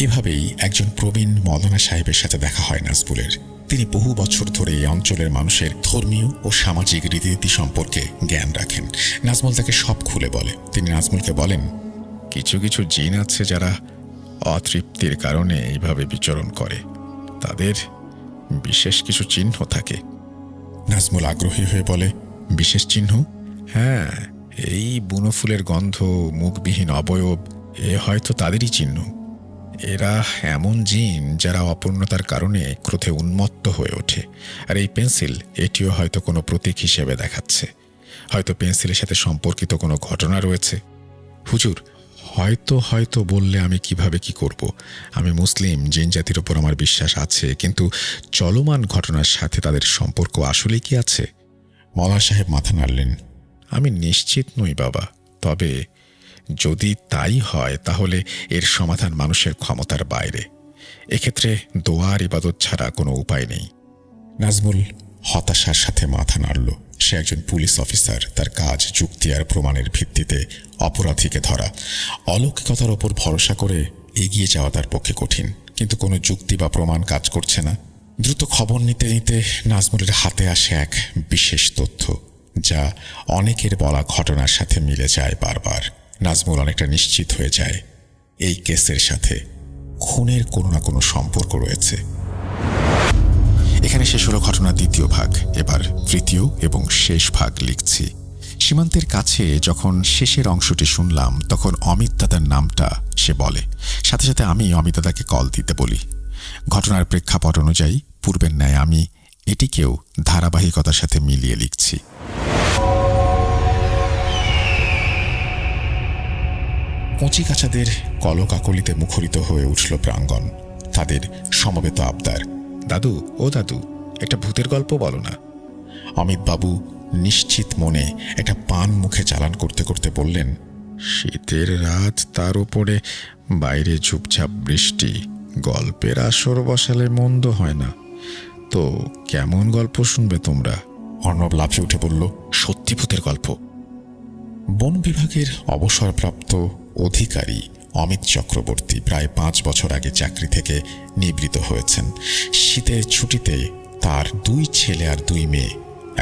এভাবেই একজন প্রবীণ মৌলানা সাহেবের সাথে দেখা হয় নাজমুলের। তিনি বহু বছর ধরে এই অঞ্চলের মানুষের ধর্মীয় ও সামাজিক রীতিনীতি সম্পর্কে জ্ঞান রাখেন। নাজমুল তাকে সব খুলে বলে। তিনি নাজমুলকে বলেন, কিছু কিছু জিন আছে যারা অতৃপ্তির কারণে এইভাবে বিচরণ করে। তাদের বিশেষ কিছু চিহ্ন থাকে। নাজমুল আগ্রহী হয়ে বলে, বিশেষ চিহ্ন? হ্যাঁ, এই বুনো ফুলের গন্ধ, মুখবিহীন অবয়ব, এ হয়তো তাদেরই চিহ্ন। এরা এমন জিন যারা অপূর্ণতার কারণে ক্রোধে উন্মত্ত হয়ে ওঠে। আর এই পেন্সিল, এটিও হয়তো কোনো প্রতীক হিসেবে দেখাচ্ছে। হয়তো পেন্সিলের সাথে সম্পর্কিত কোনো ঘটনা রয়েছে। হুজুর, হয়তো বললে আমি কিভাবে কি করব? আমি মুসলিম, জিন জাতির উপর আমার বিশ্বাস আছে, কিন্তু চলমান ঘটনার সাথে তাদের সম্পর্ক আসলে কি আছে? মওলানা সাহেব মাথা নাড়লেন। আমি নিশ্চিত নই বাবা, তবে যদি তাই হয় তাহলে এর সমাধান মানুষের ক্ষমতার বাইরে। এক্ষেত্রে দোয়া আর ইবাদত ছাড়া কোনো উপায় নেই। নাজমুল হতাশার সাথে মাথা নাড়ল। সে একজন পুলিশ অফিসার, তার কাজ যুক্তি আর প্রমাণের ভিত্তিতে অপরাধীকে ধরা। অলৌকিকতার ওপর ভরসা করে এগিয়ে যাওয়া তার পক্ষে কঠিন, কিন্তু কোনো যুক্তি বা প্রমাণ কাজ করছে না। দ্রুত খবর নিতে নিতে নাজমুলের হাতে আসে এক বিশেষ তথ্য, যা অনেকের বলা ঘটনার সাথে মিলে যায় বারবার। নাজমুল অনেকটা নিশ্চিত হয়ে যায় এই কেসের সাথে খুনের কোনো না কোনো সম্পর্ক রয়েছে। এখানে শেষ হলো ঘটনার দ্বিতীয় ভাগ। এবার তৃতীয় এবং শেষ ভাগ লিখছি। সীমান্তের কাছে যখন শেষের অংশটি শুনলাম, তখন অমিত দাদার নামটা সে বলে। সাথে সাথে আমি অমিত দাদাকে কল দিতে বলি। ঘটনার প্রেক্ষাপট অনুযায়ী পূর্বের ন্যায় আমি এটিকেও ধারাবাহিকতার সাথে মিলিয়ে লিখছি। কচিকাচাদের কলকাকলিতে মুখরিত হয়ে উঠল প্রাঙ্গণ। তাদের সমবেত আবদার, দাদু ও দাদু, একটা ভূতের গল্প বলো না। অমিত বাবু নিশ্চিত মনে একটা পান মুখে চালান করতে করতে বললেন, শীতের রাত, তার উপরে বাইরে ঝুপঝাপ বৃষ্টি, গল্পের আসর বসালে মন্দ হয় না। তো কেমন গল্প শুনবে তোমরা? অর্ণব লাফিয়ে উঠে বলল, সত্যি ভূতের গল্প। বন বিভাগের অবসরপ্রাপ্ত অধিকারী অমিত চক্রবর্তী প্রায় 5 বছর আগে চাকরি থেকে নিবৃত্ত হয়েছেন। শীতের ছুটিতে তার 2 ছেলে আর 2 মেয়ে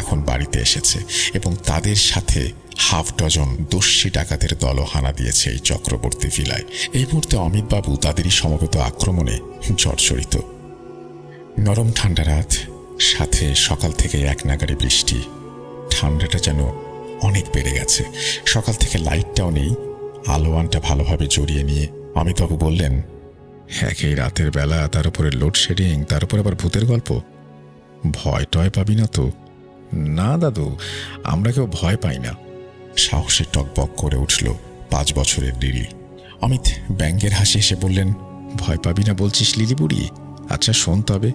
এখন বাড়িতে এসেছে এবং তাদের সাথে হাফ ডজন দস্যি ডাকাতের দলও হানা দিয়েছে এই চক্রবর্তী ভিলায়। এই মুহূর্তে অমিতবাবু তাদেরই সমবেত আক্রমণে জর্জরিত। নরম ঠান্ডা রাত, সাথে সকাল থেকে এক নাগাড়ে বৃষ্টি। ঠান্ডাটা যেন অনেক বেড়ে গেছে। সকাল থেকে লাইটটাও নেই। আলোয়ানটা ভালোভাবে জড়িয়ে নিয়ে অমিতবাবু বললেন, একই রাতের বেলা, তার উপরে লোডশেডিং, তার উপর আবার ভূতের গল্প। ভয় টয় পাবি না তো? না দাদু, আমরা কেউ ভয় পাই না। সাহসে টকবক করে উঠল 5 বছরের লিলি। অমিত ব্যঙ্গের হাসি এসে বললেন, ভয় পাবি না বলছিস লিলি বুড়ি? আচ্ছা শোন তবে।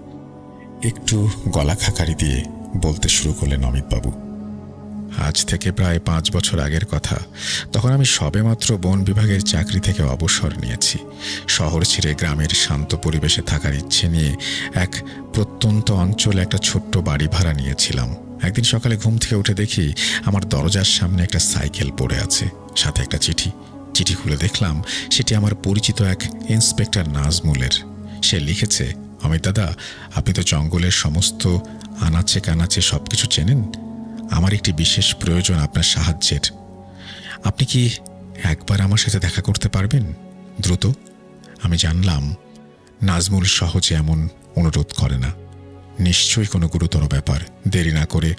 একটু গলা খাকারি দিয়ে বলতে শুরু করলেন অমিতবাবু। আজ থেকে প্রায় 5 বছর আগের কথা। তখন আমি সবেমাত্র বন বিভাগের চাকরি থেকে অবসর নিয়েছি। শহর ছেড়ে গ্রামের শান্ত পরিবেশে থাকার ইচ্ছে নিয়ে এক প্রত্যন্ত অঞ্চলে একটা ছোট্ট বাড়ি ভাড়া নিয়েছিলাম। একদিন সকালে ঘুম থেকে উঠে দেখি আমার দরজার সামনে একটা সাইকেল পড়ে আছে, সাথে একটা চিঠি। চিঠি খুলে দেখলাম সেটি আমার পরিচিত এক ইন্সপেক্টর নাজমুলের। সে লিখেছে, অমিত দাদা, আপনি তো জঙ্গলের সমস্ত আনাচে কানাচে সবকিছু চেনেন। আমার একটি বিশেষ প্রয়োজন আপনার সাহায্যের। আপনি কি একবার আমার সাথে দেখা করতে পারবেন দ্রুত? আমি জানলাম নাজমুল সহজে এমন অনুরোধ করে না। নিশ্চয়ই কোনো গুরুতর ব্যাপার। দেরি না করে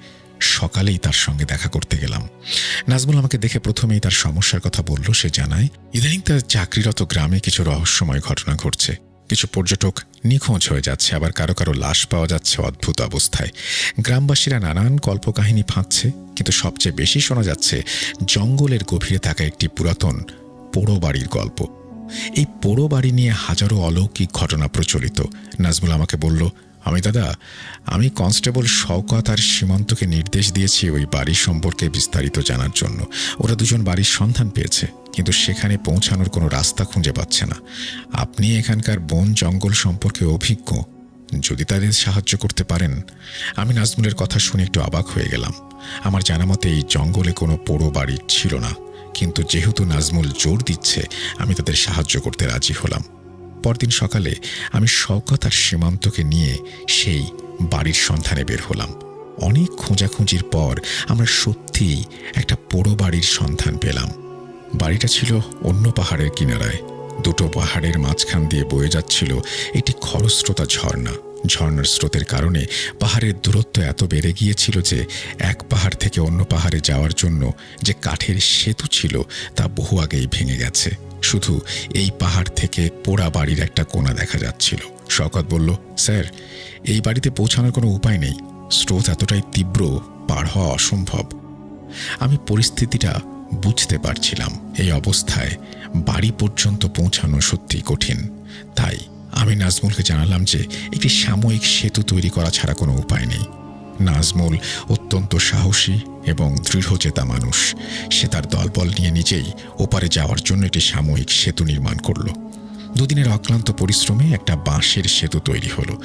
সকালেই তার সঙ্গে দেখা করতে গেলাম। নাজমুল আমাকে দেখে প্রথমেই তার সমস্যার কথা বলল। সে জানায়, ইদানিং তার চাকরিরত গ্রামে কিছু রহস্যময় ঘটনা ঘটছে। কিছু পর্যটক নিখোঁজ হয়ে যাচ্ছে, আবার কারো কারো লাশ পাওয়া যাচ্ছে অদ্ভুত অবস্থায়। গ্রামবাসীরা নানান কল্পকাহিনী ফাঁদছে, কিন্তু সবচেয়ে বেশি শোনা যাচ্ছে জঙ্গলের গভীরে থাকা একটি পুরাতন পোড়ো বাড়ির গল্প। এই পোড়ো বাড়ি নিয়ে হাজারো অলৌকিক ঘটনা প্রচলিত। নাজমুল আমাকে বলল, আমি দাদা, আমি কনস্টেবল শওকত আর সীমান্তকে নির্দেশ দিয়েছি ওই বাড়ি সম্পর্কে বিস্তারিত জানার জন্য। ওরা দুজন বাড়ির সন্ধান পেয়েছে, কিন্তু সেখানে পৌঁছানোর কোনো রাস্তা খুঁজে পাচ্ছে না। আপনি এখানকার বন জঙ্গল সম্পর্কে অভিজ্ঞ, যদি তাদের সাহায্য করতে পারেন। আমি নাজমুলের কথা শুনে একটু অবাক হয়ে গেলাম। আমার জানা মতে এই জঙ্গলে কোনো পোড়ো বাড়ি ছিল না, কিন্তু যেহেতু নাজমুল জোর দিচ্ছে, আমি তাদের সাহায্য করতে রাজি হলাম। পরদিন সকালে আমি শওকত আর সীমান্তকে নিয়ে সেই বাড়ির সন্ধানে বের হলাম। অনেক খোঁজাখুঁজির পর আমরা সত্যিই একটা পোড়ো বাড়ির সন্ধান পেলাম। বাড়িটা ছিল অন্য পাহাড়ের কিনারায়। 2 পাহাড়ের মাঝখান দিয়ে বয়ে যাচ্ছিল একটি খরস্রোতা ঝর্ণা। ঝর্ণার স্রোতের কারণে পাহাড়ের দূরত্ব এত বেড়ে গিয়েছিল যে এক পাহাড় থেকে অন্য পাহাড়ে যাওয়ার জন্য যে কাঠের সেতু ছিল তা বহু আগেই ভেঙে গেছে। শুধু এই পাহাড় থেকে পোড়া বাড়ির একটা কোণা দেখা যাচ্ছিল। শওকত বলল, স্যার, এই বাড়িতে পৌঁছানোর কোনো উপায় নেই, স্রোত এতটাই তীব্র, পার হওয়া অসম্ভব। আমি পরিস্থিতিটা বুঝতে পারছিলাম। এই অবস্থায় বাড়ি পর্যন্ত পৌঁছানো সত্যি কঠিন। তাই আমি নাজমুলকে জানালাম যে একটি সাময়িক সেতু তৈরি করা ছাড়া কোনো উপায় নেই। নাজমুল অত্যন্ত সাহসী এবং দৃঢ়চেতা মানুষ। সে তার দলবল নিয়ে নিজেই ওপারে যাওয়ার জন্য একটি সাময়িক সেতু নির্মাণ করল। দুদিনের অক্লান্ত পরিশ্রমে একটা বাঁশের সেতু তৈরি হলো।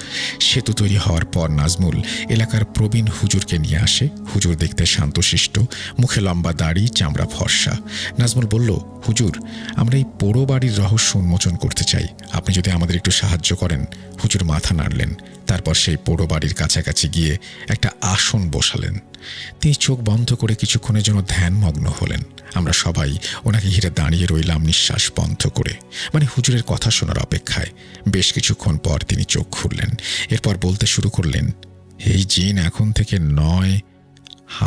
সেতু তৈরি হওয়ার পর নাজমুল এলাকার প্রবীণ হুজুরকে নিয়ে আসে। হুজুর দেখতে শান্তশিষ্ট, মুখে লম্বা দাড়ি, চামড়া ফর্সা। নাজমুল বলল, হুজুর, আমরা এই পোড়ো বাড়ির রহস্য উন্মোচন করতে চাই, আপনি যদি আমাদের একটু সাহায্য করেন। হুজুর মাথা নাড়লেন। তারপর সেই পোড়ো বাড়ির কাছাকাছি গিয়ে একটা আসন বসালেন। তিনি চোখ বন্ধ করে কিছুক্ষণের জন্য ধ্যানমগ্ন হলেন। আমরা সবাই ওনাকে ঘিরে দাঁড়িয়ে রইলাম নিঃশ্বাস বন্ধ করে, মানে হুজুরের কথা শোনার অপেক্ষায়। বেশ কিছুক্ষণ পর তিনি চোখ খুললেন। এরপর বলতে শুরু করলেন, এই জিন এখন থেকে নয়,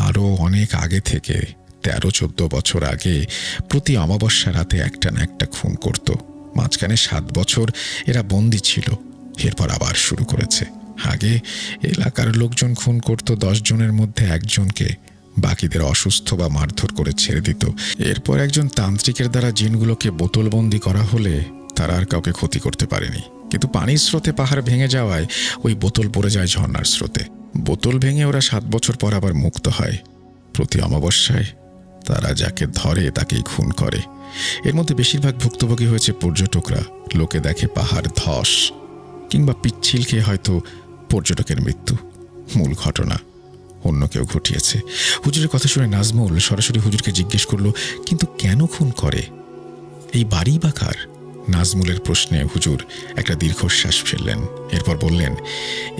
আরও অনেক আগে থেকে 13-14 বছর আগে প্রতি অমাবস্যা রাতে একটা না একটা খুন করত। মাঝখানে 7 বছর এরা বন্দী ছিল। এরপর আবার শুরু করেছে। আগে এলাকার লোকজন খুন করত 10 জনের মধ্যে একজনকে, বাকিদের অসুস্থ বা মারধর করে ছেড়ে দিত। এরপর একজন তান্ত্রিকের দ্বারা জিনগুলোকে বোতলবন্দি করা হলে তারা আর কাউকে ক্ষতি করতে পারেনি। কিন্তু পানির স্রোতে পাহাড় ভেঙে যাওয়ায় ওই বোতল পড়ে যায় ঝর্ণার স্রোতে। বোতল ভেঙে ওরা 7 বছর পর আবার মুক্ত হয়। প্রতি অমাবস্যায় তারা যাকে ধরে তাকেই খুন করে। এর মধ্যে বেশিরভাগ ভুক্তভোগী হয়েছে পর্যটকরা। লোকে দেখে পাহাড় ধস কিংবা পিচ্ছিল খেয়ে হয়তো পর্যটকের মৃত্যু। মূল ঘটনা অন্য কেউ ঘটিয়েছে। হুজুরের কথা শুনে নাজমুল সরাসরি হুজুরকে জিজ্ঞেস করল, কিন্তু কেন খুন করে? এই বাড়ি বা কার? নাজমুলের প্রশ্নে হুজুর একটা দীর্ঘশ্বাস ফেললেন। এরপর বললেন,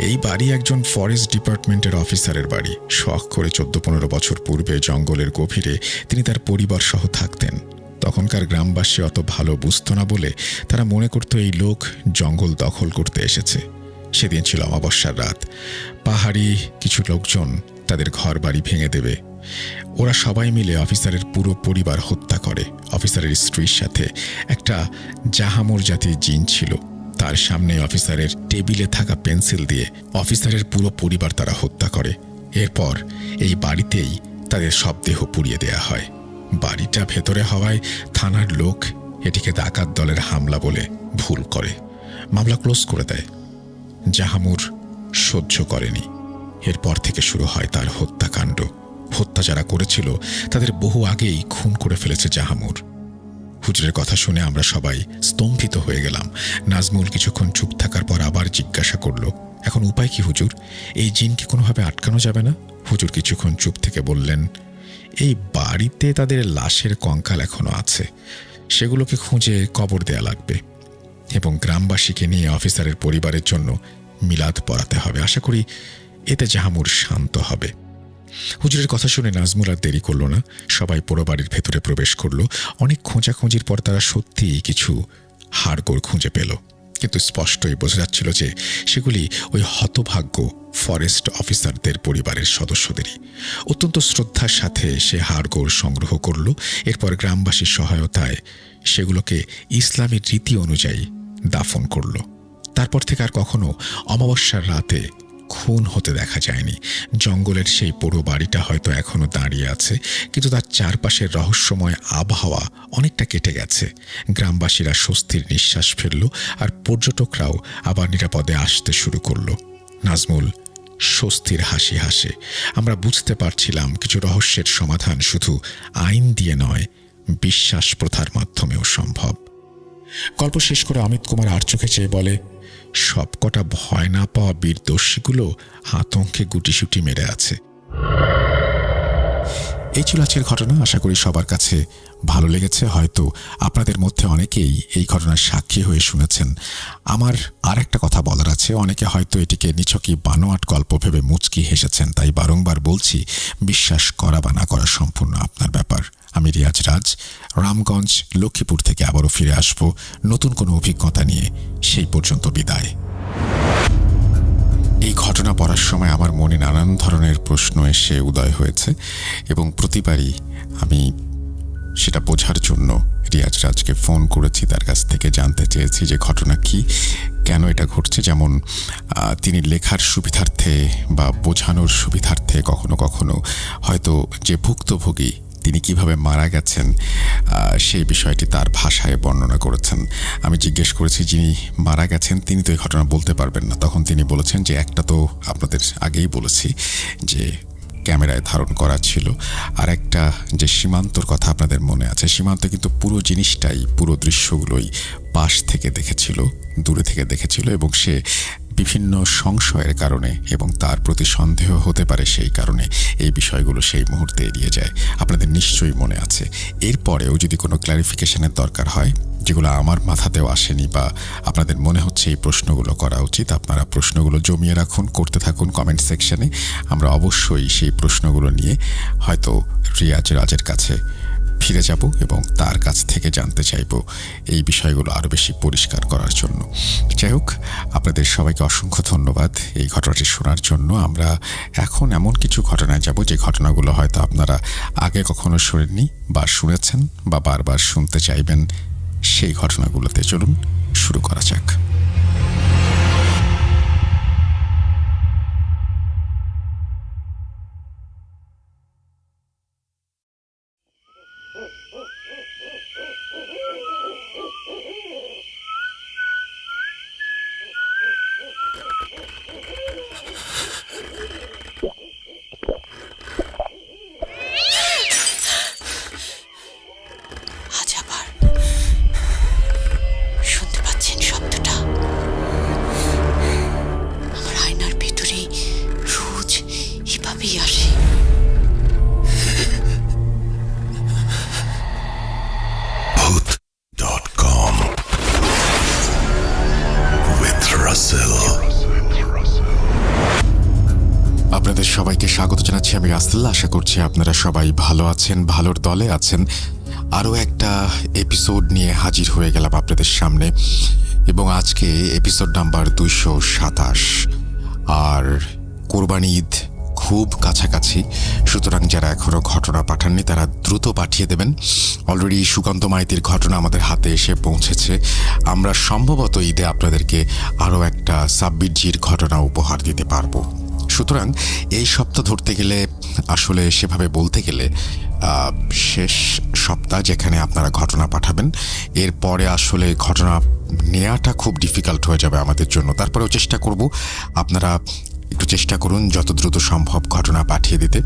এই বাড়ি একজন ফরেস্ট ডিপার্টমেন্টের অফিসারের বাড়ি। শখ করে 14-15 বছর পূর্বে জঙ্গলের গভীরে তিনি তার পরিবার সহ থাকতেন। তখনকার গ্রামবাসী অত ভালো বুঝত না বলে তারা মনে করত এই লোক জঙ্গল দখল করতে এসেছে। সেদিন ছিল অমাবস্যার রাত। পাহাড়ি কিছু লোকজন তাদের ঘর বাড়ি ভেঙে দেবে। ওরা সবাই মিলে অফিসারের পুরো পরিবার হত্যা করে। অফিসারের স্ত্রীর সাথে একটা জাহামর জাতির জিন ছিল। তার সামনে অফিসারের টেবিলে থাকা পেন্সিল দিয়ে অফিসারের পুরো পরিবার তারা হত্যা করে। এরপর এই বাড়িতেই তাদের সব দেহ পুড়িয়ে দেয়া হয়। বাড়িটা ভেতরে হওয়ায় থানার লোক এটিকে ডাকাত দলের হামলা বলে ভুল করে মামলা ক্লোজ করে দেয়। জাহামুর সহ্য করেনি। এরপর থেকে শুরু হয় তার হত্যাকাণ্ড। হত্যা যারা করেছিল তাদের বহু আগেই খুন করে ফেলেছে জাহামুর। হুজুরের কথা শুনে আমরা সবাই স্তম্ভিত হয়ে গেলাম। নাজমুল কিছুক্ষণ চুপ থাকার পর আবার জিজ্ঞাসা করল, এখন উপায় কি হুজুর? এই জিনকে কোনোভাবে আটকানো যাবে না? হুজুর কিছুক্ষণ চুপ থেকে বললেন, এই বাড়িতে তাদের লাশের কঙ্কাল এখনো আছে, সেগুলোকে খুঁজে কবর দেয়া লাগবে এবং গ্রামবাসীকে নিয়ে অফিসারের পরিবারের জন্য মিলাদ পড়াতে হবে। আশা করি এতে জাহামুর শান্ত হবে। হুজুরের কথা শুনে নাজমুল আর দেরি করল না। সবাই পোড়ো বাড়ির ভেতরে প্রবেশ করলো। অনেক খোঁজাখুঁজির পর তারা সত্যিই কিছু হাড়গোড় খুঁজে পেল, কিন্তু স্পষ্টই বোঝা যাচ্ছিল যে সেগুলি ওই হতভাগ্য ফরেস্ট অফিসারদের পরিবারের সদস্যদেরই। অত্যন্ত শ্রদ্ধার সাথে সে হাড়গোড় সংগ্রহ করল। এরপর গ্রামবাসীর সহায়তায় সেগুলোকে ইসলামের রীতি অনুযায়ী দাফন করল। তারপর থেকে আর কখনো অমাবস্যার রাতে খুন হতে দেখা যায়নি। জঙ্গলের সেই পোড়ো বাড়িটা হয়তো এখনো দাঁড়িয়ে আছে, কিন্তু তার চারপাশের রহস্যময় আবহাওয়া অনেকটা কেটে গেছে। গ্রামবাসীরা স্বস্তির নিঃশ্বাস ফেলল, আর পর্যটকরাও আবার নিরাপদে আসতে শুরু করল। নাজমুল স্বস্তির হাসি হাসে। আমরা বুঝতে পারছিলাম কিছু রহস্যের সমাধান শুধু আইন দিয়ে নয়, বিশ্বাস প্রথার মাধ্যমেও সম্ভব। গল্প শেষ করে অমিত কুমার আর চোখে চেয়ে বলে, সবকটা ভয় না পাওয়া বীর দস্যুগুলো আতঙ্কে গুটিসুটি মেরে আছে। এই ছিল আজকের ঘটনা। আশা করি সবার কাছে ভালো লেগেছে। হয়তো আপনাদের মধ্যে অনেকেই এই ঘটনার সাক্ষী হয়ে শুনেছেন। আমার আর একটা কথা বলার আছে। অনেকে হয়তো এটিকে নিছকই বানোয়াট গল্প ভেবে মুচকি হেসেছেন, তাই বারংবার বলছি, বিশ্বাস করা বা না করা সম্পূর্ণ আপনার ব্যাপার। আমি রিয়াজ রাজ, রামগঞ্জ, লক্ষ্মীপুর থেকে আবারও ফিরে আসব নতুন কোনো অভিজ্ঞতা নিয়ে। সেই পর্যন্ত বিদায়। এই ঘটনা পড়ার সময় আমার মনে নানান ধরনের প্রশ্ন এসে উদয় হয়েছে এবং প্রতিবারই আমি সেটা বোঝার জন্য রিয়াজ রাজকে ফোন করেছি, তার কাছ থেকে জানতে চেয়েছি যে ঘটনা কি, কেন এটা ঘটছে। যেমন তিনি লেখার সুবিধার্থে বা বোঝানোর সুবিধার্থে কখনো কখনো হয়তো যে ভুক্তভোগী তিনি কিভাবে মারা গেছেন সেই বিষয়টি তার ভাষায় বর্ণনা করেছেন। আমি জিজ্ঞেস করেছি যিনি মারা গেছেন তিনি তো এই ঘটনা বলতে পারবেন না। তখন তিনি বলেছেন যে একটা তো আপনাদের আগেই বলেছি যে ক্যামেরায় ধারণ করা ছিল, আর একটা যে সীমান্তর কথা আপনাদের মনে আছে, সীমান্ত কিন্তু পুরো জিনিসটাই, পুরো দৃশ্যগুলোই পাশ থেকে দেখেছিল, দূরে থেকে দেখেছিল এবং সে বিভিন্ন সংশয়ের কারণে এবং তার প্রতি সন্দেহ হতে পারে সেই কারণে এই বিষয়গুলো সেই মুহূর্তে এড়িয়ে যায়। আপনাদের নিশ্চয়ই মনে আছে। এরপরেও যদি কোনো ক্ল্যারিফিকেশনের দরকার হয় যেগুলো আমার মাথাতেও আসেনি বা আপনাদের মনে হচ্ছে এই প্রশ্নগুলো করা উচিত, আপনারা প্রশ্নগুলো জমিয়ে রাখুন, করতে থাকুন কমেন্ট সেকশনে। আমরা অবশ্যই সেই প্রশ্নগুলো নিয়ে হয়তো রিয়াজ রাজের কাছে ফিরে যাব এবং তার কাছ থেকে জানতে চাইব এই বিষয়গুলো আরও বেশি পরিষ্কার করার জন্য। যাই হোক, আপনাদের সবাইকে অসংখ্য ধন্যবাদ এই ঘটনাটি শোনার জন্য। আমরা এখন এমন কিছু ঘটনায় যাব যে ঘটনাগুলো হয়তো আপনারা আগে কখনো শোনেননি বা শুনেছেন বা বারবার শুনতে চাইবেন। সেই ঘটনাগুলোতে চলুন শুরু করা যাক। আজ আবার শুনতে পাচ্ছেন শব্দটা? আমার আয়নার ভিতরে রোজ এভাবেই আসে। Booth.com with Russell. আপনাদের সবাইকে স্বাগত জানাচ্ছি। আমি রাসেল। আশা করছি আপনারা সবাই ভালো আছেন, ভালোর দলে আছেন। আরও একটা এপিসোড নিয়ে হাজির হয়ে গেলাম আপনাদের সামনে এবং আজকে এপিসোড নাম্বার 227। আর কোরবানি ঈদ খুব কাছাকাছি, সুতরাং যারা এখনও ঘটনা পাঠাননি তারা দ্রুত পাঠিয়ে দেবেন। অলরেডি সুকান্ত মাইতির ঘটনা আমাদের হাতে এসে পৌঁছেছে। আমরা সম্ভবত ঈদে আপনাদেরকে আরও একটা সাব্বির জির ঘটনা উপহার দিতে পারবো। সুতরাং এই সপ্তাহ ধরতে গেলে, আসলে সেভাবে বলতে গেলে শেষ সপ্তাহ যেখানে আপনারা ঘটনা পাঠাবেন, এরপরে আসলে ঘটনা নেওয়াটা খুব ডিফিকাল্ট হয়ে যাবে আমাদের জন্য। তারপরেও চেষ্টা করব, আপনারা একটু চেষ্টা করুন যত দ্রুত সম্ভব ঘটনা পাঠিয়ে দিতে।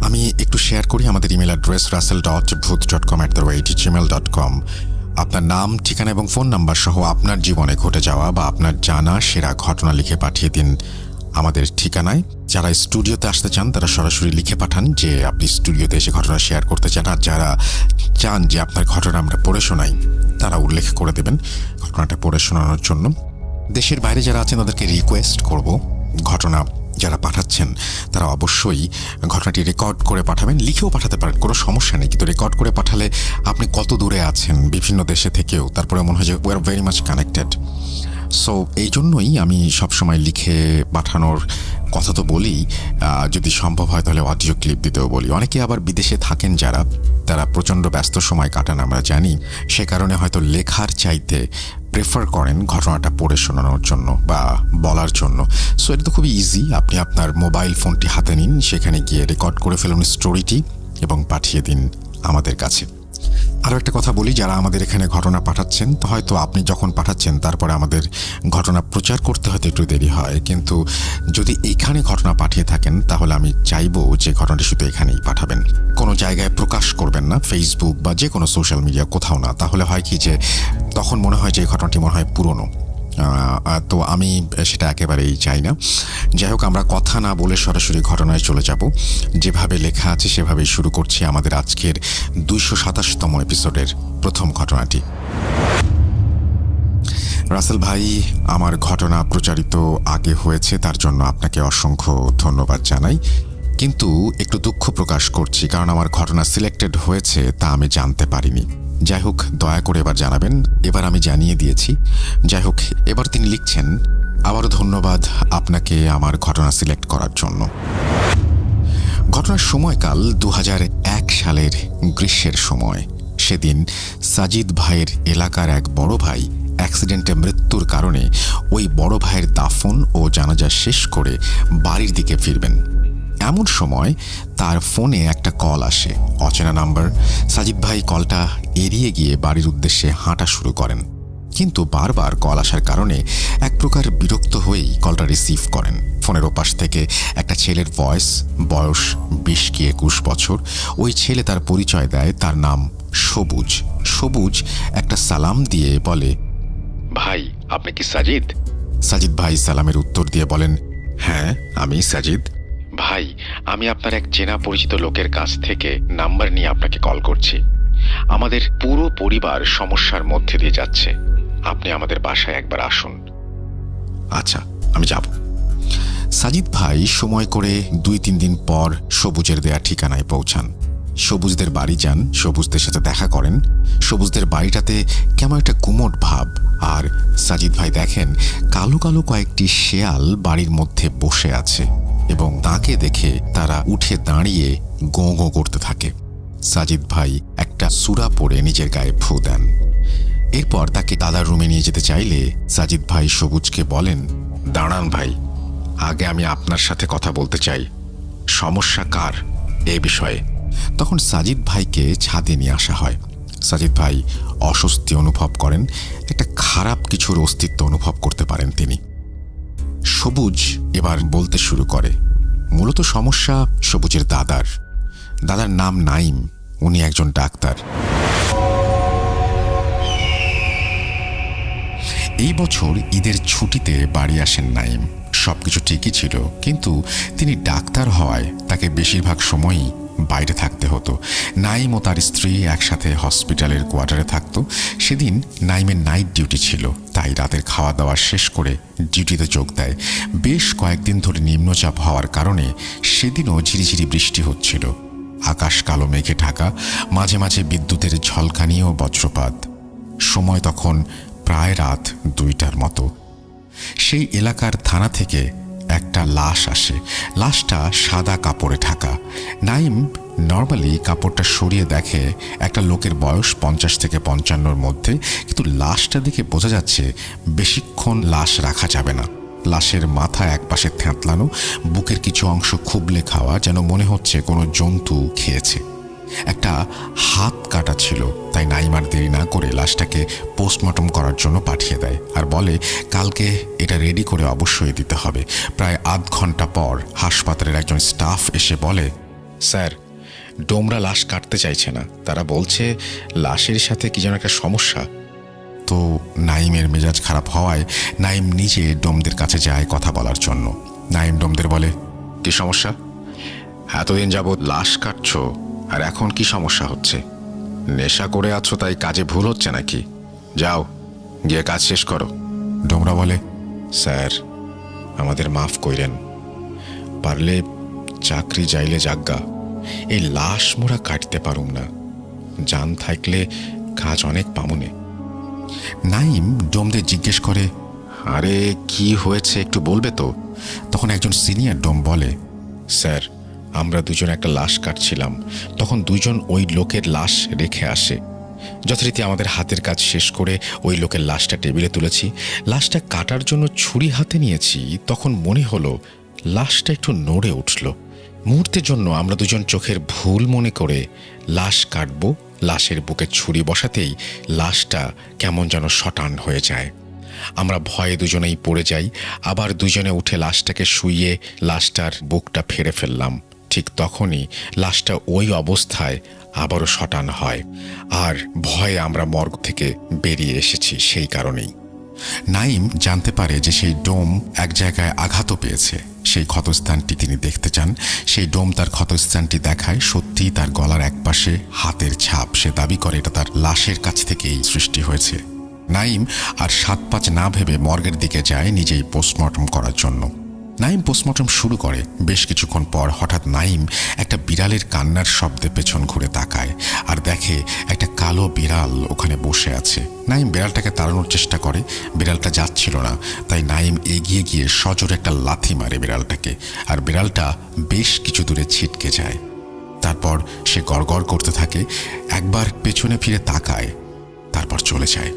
আমি একটু শেয়ার করি আমাদের ইমেল অ্যাড্রেস russell.booth.com@gmail.com। আপনার নাম, ঠিকানা এবং ফোন নাম্বার সহ আপনার জীবনে ঘটে যাওয়া বা আপনার জানা সেরা ঘটনা লিখে পাঠিয়ে দিন আমাদের ঠিকানায়। যারা স্টুডিওতে আসতে চান তারা সরাসরি লিখে পাঠান যে আপনি স্টুডিওতে এসে ঘটনা শেয়ার করতে চান, আর যারা চান যে আপনার ঘটনা আমরা পড়ে শোনাই তারা উল্লেখ করে দেবেন ঘটনাটা পড়ে শোনানোর জন্য। দেশের বাইরে যারা আছেন তাদেরকে রিকোয়েস্ট করব, ঘটনা যারা পাঠাচ্ছেন তারা অবশ্যই ঘটনাটি রেকর্ড করে পাঠাবেন। লিখেও পাঠাতে পারেন, কোনো সমস্যা নেই, কিন্তু রেকর্ড করে পাঠালে আপনি কত দূরে আছেন বিভিন্ন দেশে থেকেও তারপরে মনে হয় যে we are very much connected. So এই জন্যই আমি সবসময় লিখে পাঠানোর কথা তো বলি, যদি সম্ভব হয় তাহলে অডিও ক্লিপ দিতেও বলি। অনেকে আবার বিদেশে থাকেন যারা, তারা প্রচণ্ড ব্যস্ত সময় কাটান আমরা জানি, সে কারণে হয়তো লেখার চাইতে প্রেফার করেন ঘটনাটা পড়ে শোনানোর জন্য বা বলার জন্য। সো এটা তো খুবই ইজি, আপনি আপনার মোবাইল ফোনটি হাতে নিন, সেখানে গিয়ে রেকর্ড করে ফেলুন স্টোরিটি এবং পাঠিয়ে দিন আমাদের কাছে। আরও একটা কথা বলি, যারা আমাদের এখানে ঘটনা পাঠাচ্ছেন, তো হয়তো আপনি যখন পাঠাচ্ছেন তারপরে আমাদের ঘটনা প্রচার করতে হয়তো একটু দেরি হয়, কিন্তু যদি এইখানে ঘটনা পাঠিয়ে থাকেন তাহলে আমি চাইবো যে ঘটনাটি শুধু এখানেই পাঠাবেন, কোনো জায়গায় প্রকাশ করবেন না, ফেসবুক বা যে কোনো সোশ্যাল মিডিয়া কোথাও না। তাহলে হয় কি যে তখন মনে হয় যে এই ঘটনাটি মনে হয় পুরনো, তো আমি সেটা একেবারেই চাই না। যাই হোক, আমরা কথা না বলে সরাসরি ঘটনায় চলে যাব। যেভাবে লেখা আছে সেভাবেই শুরু করছি আমাদের আজকের 227তম এপিসোডের প্রথম ঘটনাটি। রাসেল ভাই, আমার ঘটনা প্রচারিত আগে হয়েছে, তার জন্য আপনাকে অসংখ্য ধন্যবাদ জানাই, কিন্তু একটু দুঃখ প্রকাশ করছি কারণ আমার ঘটনা সিলেক্টেড হয়েছে তা আমি জানতে পারিনি। যাই হোক, দয়া করে এবার জানাবেন। এবার আমি জানিয়ে দিয়েছি। যাই হোক, এবার তিনি লিখছেন, আবারও ধন্যবাদ আপনাকে আমার ঘটনা সিলেক্ট করার জন্য। ঘটনার সময়কাল 2001 সালের গ্রীষ্মের সময়। সেদিন সাজিদ ভাইয়ের এলাকার এক বড় ভাই অ্যাক্সিডেন্টে মৃত্যুর কারণে ওই বড় ভাইয়ের দাফন ও জানাজা শেষ করে বাড়ির দিকে ফিরবেন। এমন সময় তার ফোনে একটা কল আসে, অচেনা নাম্বার। সাজিদ ভাই কলটা এড়িয়ে গিয়ে বাড়ির উদ্দেশ্যে হাঁটা শুরু করেন, কিন্তু বারবার কল আসার কারণে এক প্রকার বিরক্ত হয়েই কলটা রিসিভ করেন। ফোনের ওপাশ থেকে একটা ছেলের ভয়েস, বয়স 20 কি 21 বছর। ওই ছেলে তার পরিচয় দেয়, তার নাম সবুজ। সবুজ একটা সালাম দিয়ে বলে, ভাই, আপনি কি সাজিদ? সাজিদ ভাই সালামের উত্তর দিয়ে বলেন, হ্যাঁ আমি সাজিদ। ভাই, আমি আপনার এক চেনা পরিচিত লোকের কাছ থেকে নাম্বার নিয়ে আপনাকে কল করছি। আমাদের পুরো পরিবার সমস্যার মধ্যে দিয়ে যাচ্ছে, আপনি আমাদের বাসায় একবার আসুন। আচ্ছা, আমি যাব। সাজিদ ভাই সময় করে 2-3 দিন পর সবুজের দেয়া ঠিকানায় পৌঁছান। সবুজদের বাড়ি যান, সবুজদের সাথে দেখা করেন। সবুজদের বাড়িটাতে কেমন একটা গুমোট ভাব, আর সাজিদ ভাই দেখেন কালো কালো কয়েকটি শেয়াল বাড়ির মধ্যে বসে আছে এবং তাকে দেখে তারা উঠে দাঁড়িয়ে গোঁ গোঁ করতে থাকে। সাজিদ ভাই একটা সূরা পড়ে নিজের গায়ে ফু দেন। এরপর তাকে দাদার রুমে নিয়ে যেতে চাইলে সাজিদ ভাই সবুজকে বলেন, দাঁড়ান ভাই, আগে আমি আপনার সাথে কথা বলতে চাই। সমস্যা কার এ বিষয়ে? তখন সাজিদ ভাইকে ছাদে নিয়ে আসা হয়। সাজিদ ভাই অস্বস্তি অনুভব করেন, একটা খারাপ কিছুর অস্তিত্ব অনুভব করতে পারেন তিনি। সবুজ এবার বলতে শুরু করে। মূলত সমস্যা সবুজের দাদার। দাদার নাম নাইম, উনি একজন ডাক্তার। এই বছর ঈদের ছুটিতে বাড়ি আসেন নাইম। সবকিছু ঠিকই ছিল, কিন্তু তিনি ডাক্তার হওয়ায় তাকে বেশিরভাগ সময়ই বাইরে থাকতে হতো। নাইম ও তার স্ত্রী একসাথে হসপিটালের কোয়ার্টারে থাকতো। সেদিন নাইমের নাইট ডিউটি ছিল, তাই রাতের খাওয়া দাওয়া শেষ করে ডিউটিতে যোগ দেয়। বেশ কয়েকদিন ধরে নিম্নচাপ হওয়ার কারণে সেদিনও ঝিরিঝিরি বৃষ্টি হচ্ছিল। আকাশ কালো মেঘে ঢাকা, মাঝে মাঝে বিদ্যুতের ঝলকানি ও বজ্রপাত। সময় তখন প্রায় রাত 2টার মতো। সেই এলাকার থানা থেকে একটা লাশ আসে। লাশটা সাদা কাপড়ে ঢাকা। নাইম নর্মালি কাপড়টা সরিয়ে দেখে একটা লোকের বয়স 50 থেকে 55-র মধ্যে, কিন্তু লাশটা দেখে বোঝা যাচ্ছে বেশিক্ষণ লাশ রাখা যাবে না। লাশের মাথা একপাশে থ্যাঁতলানো, বুকের কিছু অংশ খুবলে খাওয়া, যেন মনে হচ্ছে কোনো জন্তু খেয়েছে। একটা হাত কাটা ছিল, তাই নাইম আর দেরি না করে লাশটাকে পোস্টমর্টম করার জন্য পাঠিয়ে দেয় আর বলে কালকে এটা রেডি করে অবশ্যই দিতে হবে। প্রায় আধ ঘন্টা পর হাসপাতালের একজন স্টাফ এসে বলে, স্যার, ডোমরা লাশ কাটতে চাইছে না, তারা বলছে লাশের সাথে কি যেন একটা সমস্যা। তো নাইমের মেজাজ খারাপ হওয়ায় নাইম নিজে ডোমদের কাছে যায় কথা বলার জন্য। নাইম ডোমদের বলে, কি সমস্যা? এতদিন যাবৎ লাশ কাটছো, আর এখন কি সমস্যা হচ্ছে? নেশা করে আছো তাই কাজে ভুল হচ্ছে নাকি? যাও, গিয়ে কাজ শেষ করো। ডোমরা বলে, স্যার, আমাদের মাফ কইরেন, পারলে চাকরি যাইলে যাজ্ঞা, এই লাশ মোরা কাটতে পারুম না, জান থাকলে কাজ অনেক পামুনে। নাইম ডোমদের জিজ্ঞেস করে, আরে কি হয়েছে একটু বলবে তো? তখন একজন সিনিয়র ডোম বলে, স্যার, আমরা দুজন একটা লাশ কাটছিলাম, তখন দুজন ওই লোকের লাশ রেখে আসে। যথারীতি আমাদের হাতের কাজ শেষ করে ওই লোকের লাশটা টেবিলে তুলেছি। লাশটা কাটার জন্য ছুরি হাতে নিয়েছি, তখন মনে হলো লাশটা একটু নড়ে উঠল। মুহূর্তের জন্য আমরা দুজন চোখের ভুল মনে করে লাশ কাটবো, লাশের বুকে ছুরি বসাতেই লাশটা কেমন যেন শটান হয়ে যায়। আমরা ভয়ে দুজনেই পড়ে যাই, আবার দুজনে উঠে লাশটাকে শুইয়ে লাশটার বুকটা ফেড়ে ফেললাম। ঠিক তখনই লাশটা ওই অবস্থায় আবারও শটান হয়, আর ভয়ে আমরা মর্গ থেকে বেরিয়ে এসেছি সেই কারণেই। নাইম জানতে পারে যে সেই ডোম এক জায়গায় আঘাতও পেয়েছে। সেই ক্ষতস্থানটি তিনি দেখতে চান। সেই ডোম তার ক্ষতস্থানটি দেখায়, সত্যিই তার গলার একপাশে হাতের ছাপ। সে দাবি করে এটা তার লাশের কাছ থেকেই সৃষ্টি হয়েছে। নাইম আর 7-5 না ভেবে মর্গের দিকে যায় নিজেই পোস্টমর্টম করার জন্য। নাইম পোস্টমর্টম শুরু করে। বেশ কিছুক্ষণ পর হঠাৎ নাইম একটা বিড়ালের কান্নার শব্দে পেছন ঘুরে তাকায় আর দেখে একটা কালো বিড়াল ওখানে বসে আছে। নাইম বিড়ালটাকে তাড়ানোর চেষ্টা করে, বিড়ালটা যাচ্ছিল না, তাই নাইম এগিয়ে গিয়ে সজোরে একটা লাথি মারে বিড়ালটাকে, আর বিড়ালটা বেশ কিছু দূরে ছিটকে যায়। তারপর সে গড়গড় করতে থাকে, একবার পেছনে ফিরে তাকায়, তারপর চলে যায়।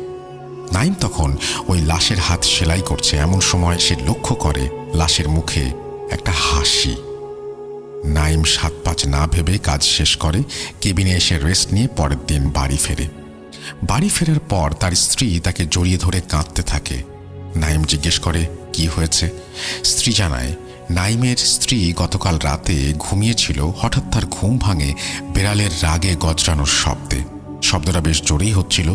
নাইম তখন ওই লাশের হাত সেলাই করছে, এমন সময় সে লক্ষ্য করে লাশের মুখে একটা হাসি। নাইম 7-5 না ভেবে কাজ শেষ করে, কেবিনে এসে রেস্ট নিয়ে পরের দিন বাড়ি ফেরে। বাড়ি ফেরার পর তার স্ত্রী তাকে জড়িয়ে ধরে কাঁদতে থাকে। নাইম জিজ্ঞেস করে কি হয়েছে। স্ত্রী জানায়, নাইমের স্ত্রী গতকাল রাতে ঘুমিয়েছিল, হঠাৎ তার ঘুম ভাঙে বিড়ালের রাগে গজরানোর শব্দে। শব্দটা বেশ জোরেই হচ্ছিল।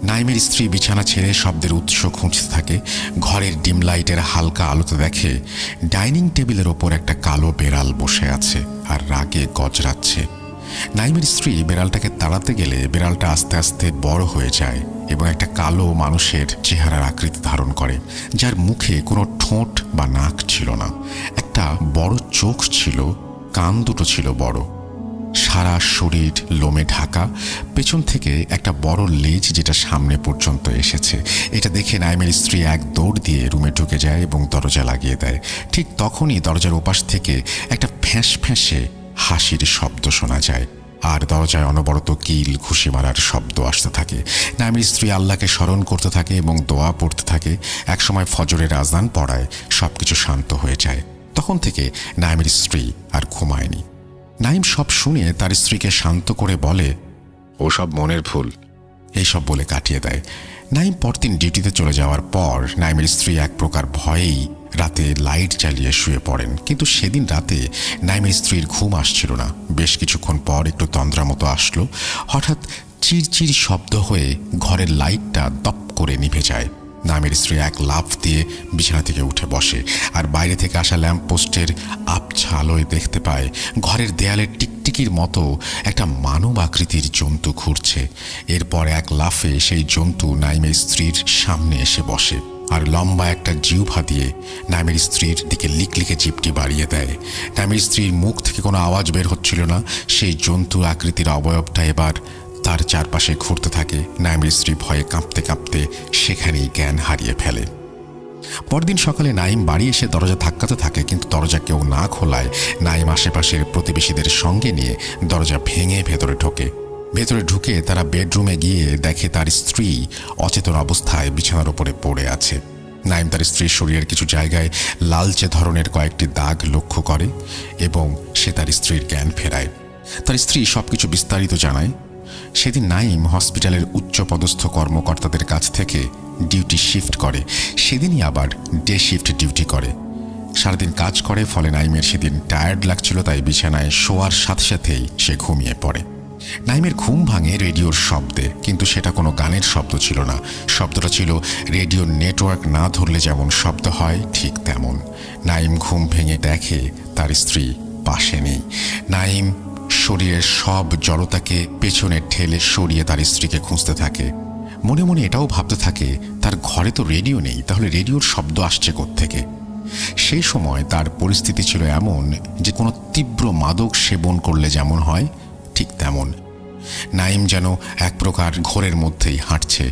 নাইমের স্ত্রী বিছানা ছেড়ে শব্দের উৎস খুঁজতে থাকে। ঘরের ডিম লাইটের হালকা আলোতে দেখে ডাইনিং টেবিলের ওপর একটা কালো বেড়াল বসে আছে আর রাগে গজরাচ্ছে। নাইমের স্ত্রী বিড়ালটাকে তাড়াতে গেলে বিড়ালটা আস্তে আস্তে বড় হয়ে যায় এবং একটা কালো মানুষের চেহারার আকৃতি ধারণ করে, যার মুখে কোনো ঠোঁট বা নাক ছিল না। একটা বড় চোখ ছিল, কান দুটো ছিল বড়, সারা শরীর লোমে ঢাকা, পেছন থেকে একটা বড় লেজ যেটা সামনে পর্যন্ত এসেছে। এটা দেখে নাইমের স্ত্রী এক দৌড় দিয়ে রুমে ঢুকে যায় এবং দরজা লাগিয়ে দেয়। ঠিক তখনই দরজার ওপাশ থেকে একটা ফ্যাঁস ফ্যাঁসে হাসির শব্দ শোনা যায় আর দরজায় অনবরত কিল ঘুষি মারার শব্দ আসতে থাকে। নাইমের স্ত্রী আল্লাহকে স্মরণ করতে থাকে এবং দোয়া পড়তে থাকে। একসময় ফজরের আজান পড়ায় সবকিছু শান্ত হয়ে যায়। তখন থেকে নাইমের স্ত্রী আর ঘুমায়নি। নাইম সব শুনে তার স্ত্রীকে শান্ত করে বলে, ও সব মনের ভুল, এইসব বলে কাটিয়ে দেয়। নাইম পরদিন ডিউটিতে চলে যাওয়ার পর নাইমের স্ত্রী এক প্রকার ভয়েই রাতে লাইট জ্বালিয়ে শুয়ে পড়েন, কিন্তু সেদিন রাতে নাইমের স্ত্রীর ঘুম আসছিল না। বেশ কিছুক্ষণ পর একটু তন্দ্রা মতো আসলো। হঠাৎ চিরচির শব্দ হয়ে ঘরের লাইটটা দপ করে নিভে যায়। নাইমের স্ত্রী এক লাফ দিয়ে বিছানা থেকে উঠে বসে আর বাইরে থেকে আসা ল্যাম্প পোস্টের আবছা আলোয় দেখতে পায় ঘরের দেয়ালের টিকটিকির মতো একটা মানব আকৃতির জন্তু ঘুরছে। এরপর এক লাফে সেই জন্তু নাইমের স্ত্রীর সামনে এসে বসে আর লম্বা একটা জিহ্বা দিয়ে নাইমের স্ত্রীর দিকে লিকলিকে জিপটি বাড়িয়ে দেয়। নাইমের স্ত্রীর মুখ থেকে কোনো আওয়াজ বের হচ্ছিল না। সেই জন্তু আকৃতির অবয়বটা এবার তার চারপাশে ঘুরতে থাকে। নাইমের স্ত্রী ভয়ে কাঁপতে কাঁপতে সেখানেই জ্ঞান হারিয়ে ফেলে। পরদিন সকালে নাইম বাড়ি এসে দরজা ধাক্কাতে থাকে, কিন্তু দরজা কেউ না খোলায় নাইম আশেপাশের প্রতিবেশীদের সঙ্গে নিয়ে দরজা ভেঙে ভেতরে ঢোকে। ভেতরে ঢুকে তারা বেডরুমে গিয়ে দেখে তার স্ত্রী অচেতন অবস্থায় বিছানার উপরে পড়ে আছে। নাইম তার স্ত্রীর শরীরের কিছু জায়গায় লালচে ধরনের কয়েকটি দাগ লক্ষ্য করে এবং সে তার স্ত্রীর জ্ঞান ফেরায়। তার স্ত্রী সবকিছু বিস্তারিত জানায়। সেদিন নাইম হসপিটালের উচ্চপদস্থ কর্মকর্তাদের কাছ থেকে ডিউটি শিফট করে। সেদিনই আবার ডে শিফট ডিউটি করে। সারাদিন কাজ করে, ফলে নাইমের সেদিন টায়ার্ড লাগছিল, তাই বিছানায় শোয়ার সাথে সাথেই সে ঘুমিয়ে পড়ে। নাইমের ঘুম ভাঙে রেডিওর শব্দে, কিন্তু সেটা কোনো গানের শব্দ ছিল না। শব্দটা ছিল রেডিওর নেটওয়ার্ক না ধরলে যেমন শব্দ হয় ঠিক তেমন। নাইম ঘুম ভেঙে দেখে তার স্ত্রী পাশে নেই। নাইম শরীরের সব জড়তাকে পেছনে ঠেলে সরিয়ে তার স্ত্রীকে খুঁজতে থাকে। মনে মনে এটাও ভাবতে থাকে তার ঘরে তো রেডিও নেই, তাহলে রেডিওর শব্দ আসছে কোত্থেকে। সেই সময় তার পরিস্থিতি ছিল এমন যে কোনো তীব্র মাদক সেবন করলে যেমন হয় ঠিক তেমন। নাইম যেন এক প্রকার ঘোরের মধ্যেই হাঁটছে।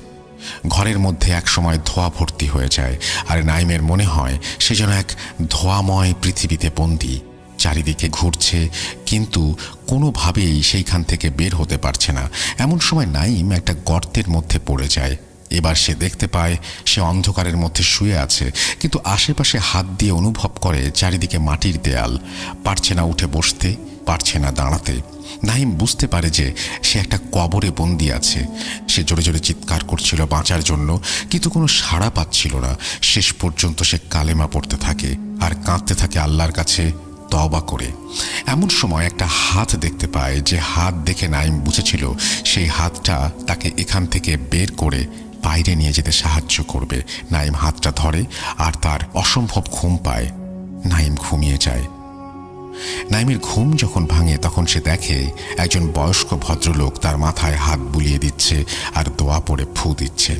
ঘরের মধ্যে এক সময় ধোঁয়া ভর্তি হয়ে যায় আর নাইমের মনে হয় সে যেন এক ধোঁয়াময় পৃথিবীতে বন্দী, চারিদিকে ঘুরছে কিন্তু কোনোভাবেই সেইখান থেকে বের হতে পারছে না। এমন সময় নাইম একটা গর্তের মধ্যে পড়ে যায়। এবার সে দেখতে পায় সে অন্ধকারের মধ্যে শুয়ে আছে, কিন্তু আশেপাশে হাত দিয়ে অনুভব করে চারিদিকে মাটির দেয়াল। পারছে না উঠে বসতে, পারছে না দাঁড়াতে। নাইম বুঝতে পারে যে সে একটা কবরে বন্দি আছে। সে জোরে জোরে চিৎকার করছিল বাঁচার জন্য, কিন্তু কোনো সাড়া পাচ্ছিল না। শেষ পর্যন্ত সে কালেমা পড়তে থাকে আর কাঁদতে থাকে আল্লাহর কাছে তওবা করে। এমন সময় একটা হাত দেখতে পায়, যে হাত দেখে নাইম বুঝেছিল সেই হাতটা তাকে এখান থেকে বের করে বাইরে নিয়ে যেতে সাহায্য করবে। নাইম হাতটা ধরে আর তার অসম্ভব ঘুম পায়। নাইম ঘুমিয়ে যায়। নাইমের ঘুম যখন ভাঙে তখন সে দেখে একজন বয়স্ক ভদ্রলোক তার মাথায় হাত বুলিয়ে দিচ্ছে আর দোয়া পড়ে ফু দিচ্ছে।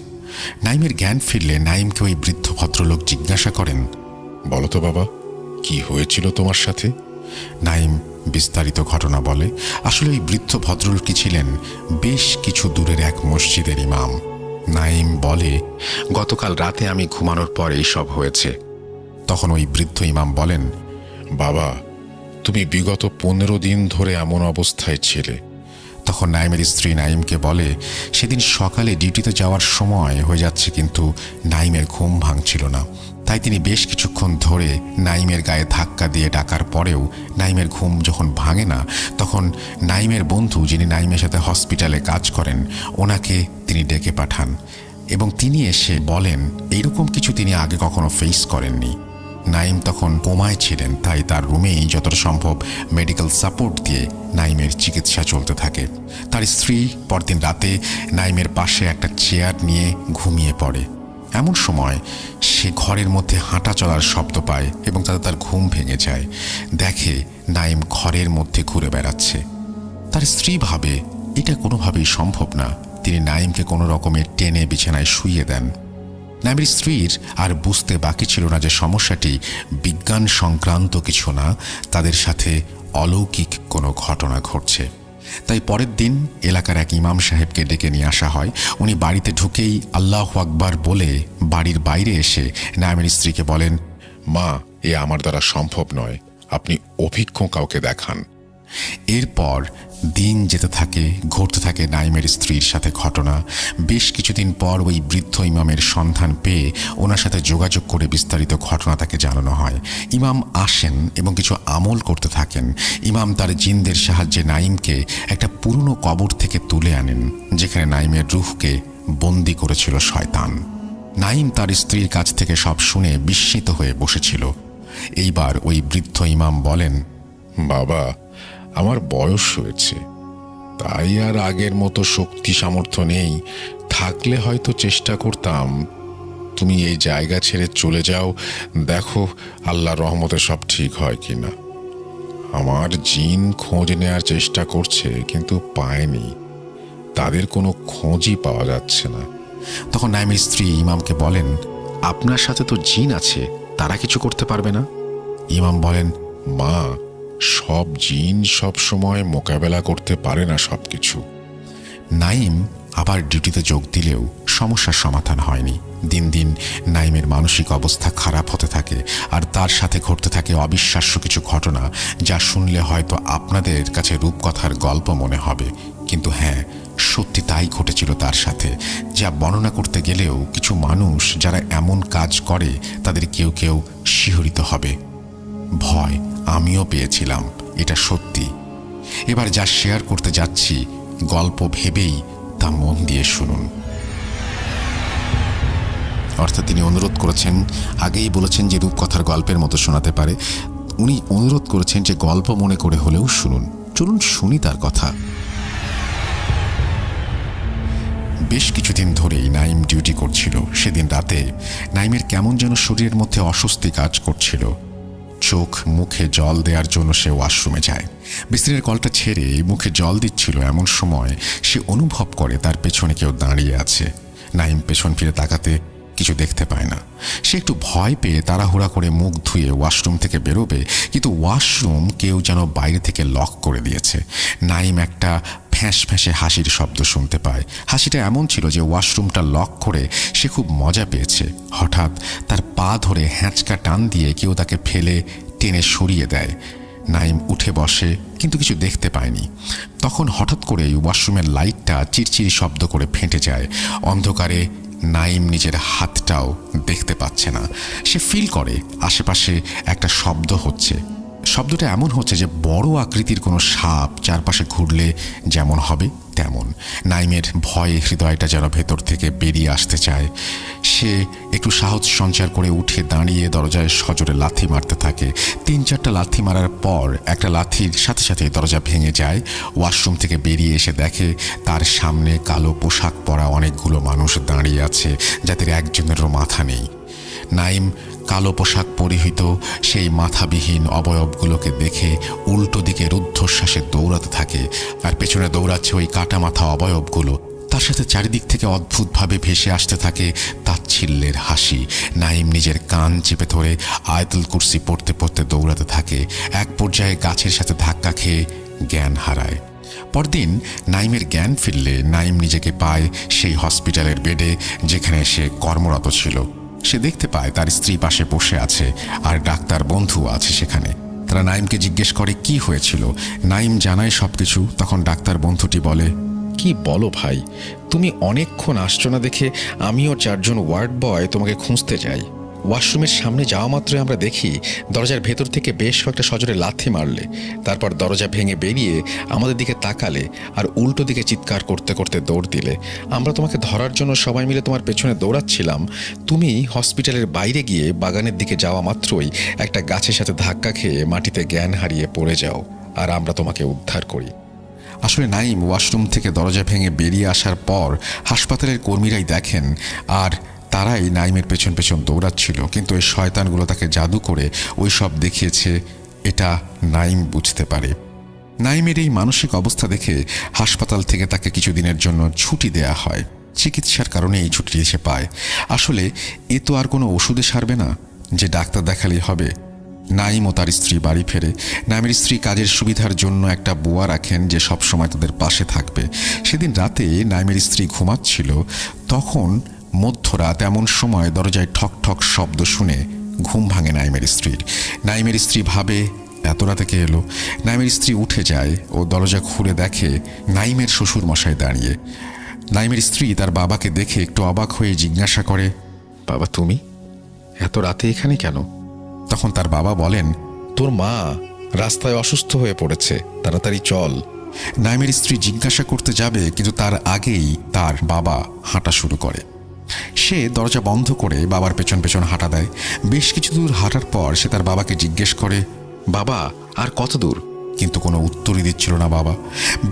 নাইমের জ্ঞান ফিরলে নাইমকে ওই বৃদ্ধ ভদ্রলোক জিজ্ঞাসা করেন, বলো তো বাবা, কি হয়েছিল তোমার সাথে? নাইম বিস্তারিত ঘটনা বলে। আসলে ওই বৃদ্ধ ভদ্রলোকটি ছিলেন বেশ কিছু দূরের এক মসজিদের ইমাম। নাইম বলে, গতকাল রাতে আমি ঘুমানোর পর এইসব হয়েছে। তখন ওই বৃদ্ধ ইমাম বলেন, বাবা, তুমি বিগত 15 দিন ধরে এমন অবস্থায় ছিলে। তখন নাইমের স্ত্রী নাইমকে বলে, সেদিন সকালে ডিউটিতে যাওয়ার সময় হয়ে যাচ্ছে, কিন্তু নাইমের ঘুম ভাঙছিল না। তাই তিনি বেশ কিছুক্ষণ ধরে নাইমের গায়ে ধাক্কা দিয়ে ডাকার পরেও নাইমের ঘুম যখন ভাঙে না, তখন নাইমের বন্ধু, যিনি নাইমের সাথে হসপিটালে কাজ করেন, ওনাকে তিনি ডেকে পাঠান এবং তিনি এসে বলেন এইরকম কিছু তিনি আগে কখনো ফেস করেননি। নাইম তখন কোমায় ছিলেন, তাই তার রুমেই যতটা সম্ভব মেডিকেল সাপোর্ট দিয়ে নাইমের চিকিৎসা চলতে থাকে। তার স্ত্রী পরদিন রাতে নাইমের পাশে একটা চেয়ার নিয়ে ঘুমিয়ে পড়ে। এমন সময় সে ঘরের মধ্যে হাঁটা চলার শব্দ পায় এবং তাতে তার ঘুম ভেঙে যায়। দেখে নাইম ঘরের মধ্যে ঘুরে বেড়াচ্ছে। তার স্ত্রী ভাবে এটা কোনোভাবেই সম্ভব না। তিনি নাইমকে কোনো রকমের টেনে বিছানায় শুইয়ে দেন। নাইমের স্ত্রীর আর বুঝতে বাকি ছিল না যে সমস্যাটি বিজ্ঞান সংক্রান্ত কিছু না, তাদের সাথে অলৌকিক কোনো ঘটনা ঘটছে। তাই পরের দিন এলাকার এক ইমাম সাহেবকে ডেকে নিয়ে আসা হয়। উনি বাড়িতে ঢুকেই আল্লাহু আকবার বলে বাড়ির বাইরে এসে নাইমের স্ত্রীকে বলেন, মা, এ আমার দ্বারা সম্ভব নয়, আপনি অভিজ্ঞ কাউকে দেখান। এরপর দিন যেতে থাকে, ঘটতে থাকে নাইমের স্ত্রীর সাথে ঘটনা। বেশ কিছুদিন পর ওই বৃদ্ধ ইমামের সন্ধান পেয়ে ওনার সাথে যোগাযোগ করে বিস্তারিত ঘটনা তাকে জানানো হয়। ইমাম আসেন এবং কিছু আমল করতে থাকেন। ইমাম তার জিনদের সাহায্যে নাইমকে একটা পুরনো কবর থেকে তুলে আনেন, যেখানে নাইমের রূহকে বন্দি করেছিল শয়তান। নাইম তার স্ত্রীর কাছ থেকে সব শুনে বিস্মিত হয়ে বসেছিল। এইবার ওই বৃদ্ধ ইমাম বলেন, বাবা, আমার বয়স হয়েছে, তাই আর আগের মতো শক্তি সামর্থ্য নেই। থাকলে হয়তো চেষ্টা করতাম। তুমি এই জায়গা ছেড়ে চলে যাও, দেখো আল্লাহর রহমতে সব ঠিক হয় কিনা। আমার জিন খোঁজ নেয়ার চেষ্টা করছে, কিন্তু পায়নি। তাদের কোনো খোঁজই পাওয়া যাচ্ছে না। তখন নাইমের স্ত্রী ইমামকে বলেন, আপনার সাথে তো জিন আছে, তারা কিছু করতে পারবে না? ইমাম বলেন, মা, সব জিন সব সময় মোকাবেলা করতে পারে না সবকিছু। নাইম আবার ডিউটিতে যোগ দিলেও সমস্যার সমাধান হয়নি। দিন দিন নাইমের মানসিক অবস্থা খারাপ হতে থাকে, আর তার সাথে ঘটতে থাকে অবিশ্বাস্য কিছু ঘটনা, যা শুনলে হয়তো আপনাদের কাছে রূপকথার গল্প মনে হবে, কিন্তু হ্যাঁ, সত্যি তাই ঘটেছিল তার সাথে। যা বর্ণনা করতে গেলেও কিছু মানুষ যারা এমন কাজ করে তাদের কেউ কেউ শিহরিত হবে। ভয় আমিও পেয়েছিলাম, এটা সত্যি। এবার যা শেয়ার করতে যাচ্ছি, গল্প ভেবেই তা মন দিয়ে শুনুন। অর্থাৎ তিনি অনুরোধ করেছেন, আগেই বলেছেন যে রূপকথার গল্পের মতো শোনাতে পারে। উনি অনুরোধ করেছেন যে গল্প মনে করে হলেও শুনুন। চলুন শুনি তার কথা। বেশ কিছুদিন ধরেই নাইম ডিউটি করছিল। সেদিন রাতে নাইমের কেমন যেন শরীরের মধ্যে অস্বস্তি কাজ করছিল। চোখ মুখে জল দেওয়ার জন্য সে ওয়াশরুমে যায়। বিছানার কলটা ছেড়ে মুখে জল দিচ্ছিল, এমন সময় সে অনুভব করে তার পেছনে কেউ দাঁড়িয়ে আছে। নাইম পেছন ফিরে তাকাতে কিছু দেখতে পায় না। সে একটু ভয় পেয়ে তাড়াহুড়া করে মুখ ধুয়ে ওয়াশরুম থেকে বেরোবে, কিন্তু ওয়াশরুম কেউ যেন বাইরে থেকে লক করে দিয়েছে। নাইম একটা ফ্যাঁস ফ্যাঁসে হাসির শব্দ শুনতে পায়। হাসিটা এমন ছিল যে ওয়াশরুমটা লক করে সে খুব মজা পেয়েছে। হঠাৎ তার পা ধরে হ্যাঁচকা টান দিয়ে কেউ তাকে ফেলে টেনে সরিয়ে দেয়। নাইম উঠে বসে, কিন্তু কিছু দেখতে পায়নি। তখন হঠাৎ করে ওয়াশরুমের লাইটটা চিরচিরি শব্দ করে ফেটে যায়। অন্ধকারে নাইম নিজের হাতটাও দেখতে পাচ্ছে না। সে ফিল করে আশেপাশে একটা শব্দ হচ্ছে। শব্দটা এমন হচ্ছে যে বড় আকৃতির কোনো সাপ চারপাশে ঘুরলে যেমন হবে তেমন। নাইমের ভয়ে হৃদয়টা যেন ভেতর থেকে বেরিয়ে আসতে চায়। সে একটু সাহস সঞ্চার করে উঠে দাঁড়িয়ে দরজায় সজোরে লাথি মারতে থাকে। 3-4টা লাথি মারার পর একটা লাথির সাথে সাথে দরজা ভেঙে যায়। ওয়াশরুম থেকে বেরিয়ে এসে দেখে তার সামনে কালো পোশাক পরা অনেকগুলো মানুষ দাঁড়িয়ে আছে, যাদের একজনেরও মাথা নেই। নাইম কালো পোশাক পরিহিত সেই মাথাবিহীন অবয়বগুলোকে দেখে উল্টো দিকে রুদ্ধশ্বাসে দৌড়াতে থাকে, আর পেছনে দৌড়াচ্ছে ওই কাটা মাথা অবয়বগুলো। তার সাথে চারিদিক থেকে অদ্ভুতভাবে ভেসে আসতে থাকে তাচ্ছিল্যের হাসি। নাইম নিজের কান চেপে ধরে আয়াতুল কুরসি পড়তে পড়তে দৌড়াতে থাকে। এক পর্যায়ে গাছের সাথে ধাক্কা খেয়ে জ্ঞান হারায়। পরদিন নাইমের জ্ঞান ফিরলে নাইম নিজেকে পায় সেই হসপিটালের বেডে যেখানে সে কর্মরত ছিল। সে দেখতে পায় তার স্ত্রী পাশে বসে আছে আর ডাক্তার বন্ধু আছে সেখানে। তারা নাইমকে জিজ্ঞেস করে কি হয়েছিল। নাইম জানায় সবকিছু। তখন ডাক্তার বন্ধুটি বলে, কি বলো ভাই, তুমি অনেকক্ষণ আসছো না দেখে আমিও 4 জন ওয়ার্ড বয় তোমাকে খুঁজতে যাই। ওয়াশরুমের সামনে যাওয়া মাত্রই আমরা দেখি দরজার ভেতর থেকে বেশ কয়েকটা সজোরে লাথি মারলে, তারপর দরজা ভেঙে বেরিয়ে আমাদের দিকে তাকালে আর উল্টো দিকে চিৎকার করতে করতে দৌড় দিলে। আমরা তোমাকে ধরার জন্য সবাই মিলে তোমার পেছনে দৌড়াচ্ছিলাম। তুমি হসপিটালের বাইরে গিয়ে বাগানের দিকে যাওয়া মাত্রই একটা গাছের সাথে ধাক্কা খেয়ে মাটিতে জ্ঞান হারিয়ে পড়ে যাও, আর আমরা তোমাকে উদ্ধার করি। আসলে নাইম ওয়াশরুম থেকে দরজা ভেঙে বেরিয়ে আসার পর হাসপাতালের কর্মীরাই দেখেন আর তারাই নাইমের পেছন পেছন দৌড়াচ্ছিল। কিন্তু এই শয়তানগুলো তাকে জাদু করে ওই সব দেখিয়েছে, এটা নাইম বুঝতে পারে। নাইমের এই মানসিক অবস্থা দেখে হাসপাতাল থেকে তাকে কিছুদিনের জন্য ছুটি দেয়া হয়। চিকিৎসার কারণে এই ছুটি সে পায়। আসলে এ তো আর কোনো ওষুধে সারবে না যে ডাক্তার দেখালেই হবে। নাইম ও তার স্ত্রী বাড়ি ফেরে। নাইমের স্ত্রী কাজের সুবিধার জন্য একটা বুয়া রাখেন যে সব সময় তাদের পাশে থাকবে। সেদিন রাতে নাইমের স্ত্রী ঘুমাচ্ছিল। তখন মধ্যরাত, এমন সময় দরজায় ঠক ঠক শব্দ শুনে ঘুম ভাঙে নাইমের স্ত্রীর। নাইমের স্ত্রী ভাবে এত রাতে কে এলো। নাইমের স্ত্রী উঠে যায় ও দরজা খুলে দেখে নাইমের শ্বশুর মশাই দাঁড়িয়ে। নাইমের স্ত্রী তার বাবাকে দেখে একটু অবাক হয়ে জিজ্ঞাসা করে, বাবা, তুমি এত রাতে এখানে কেন? তখন তার বাবা বলেন, তোর মা রাস্তায় অসুস্থ হয়ে পড়েছে, তাড়াতাড়ি চল। নাইমের স্ত্রী জিজ্ঞাসা করতে যাবে, কিন্তু তার আগেই তার বাবা হাঁটা শুরু করে। সে দরজা বন্ধ করে বাবার পেছন পেছন হাঁটা দেয়। বেশ কিছু দূর হাঁটার পর সে তার বাবাকে জিজ্ঞেস করে, বাবা, আর কত দূর? কিন্তু কোনো উত্তরই দিচ্ছিল না বাবা।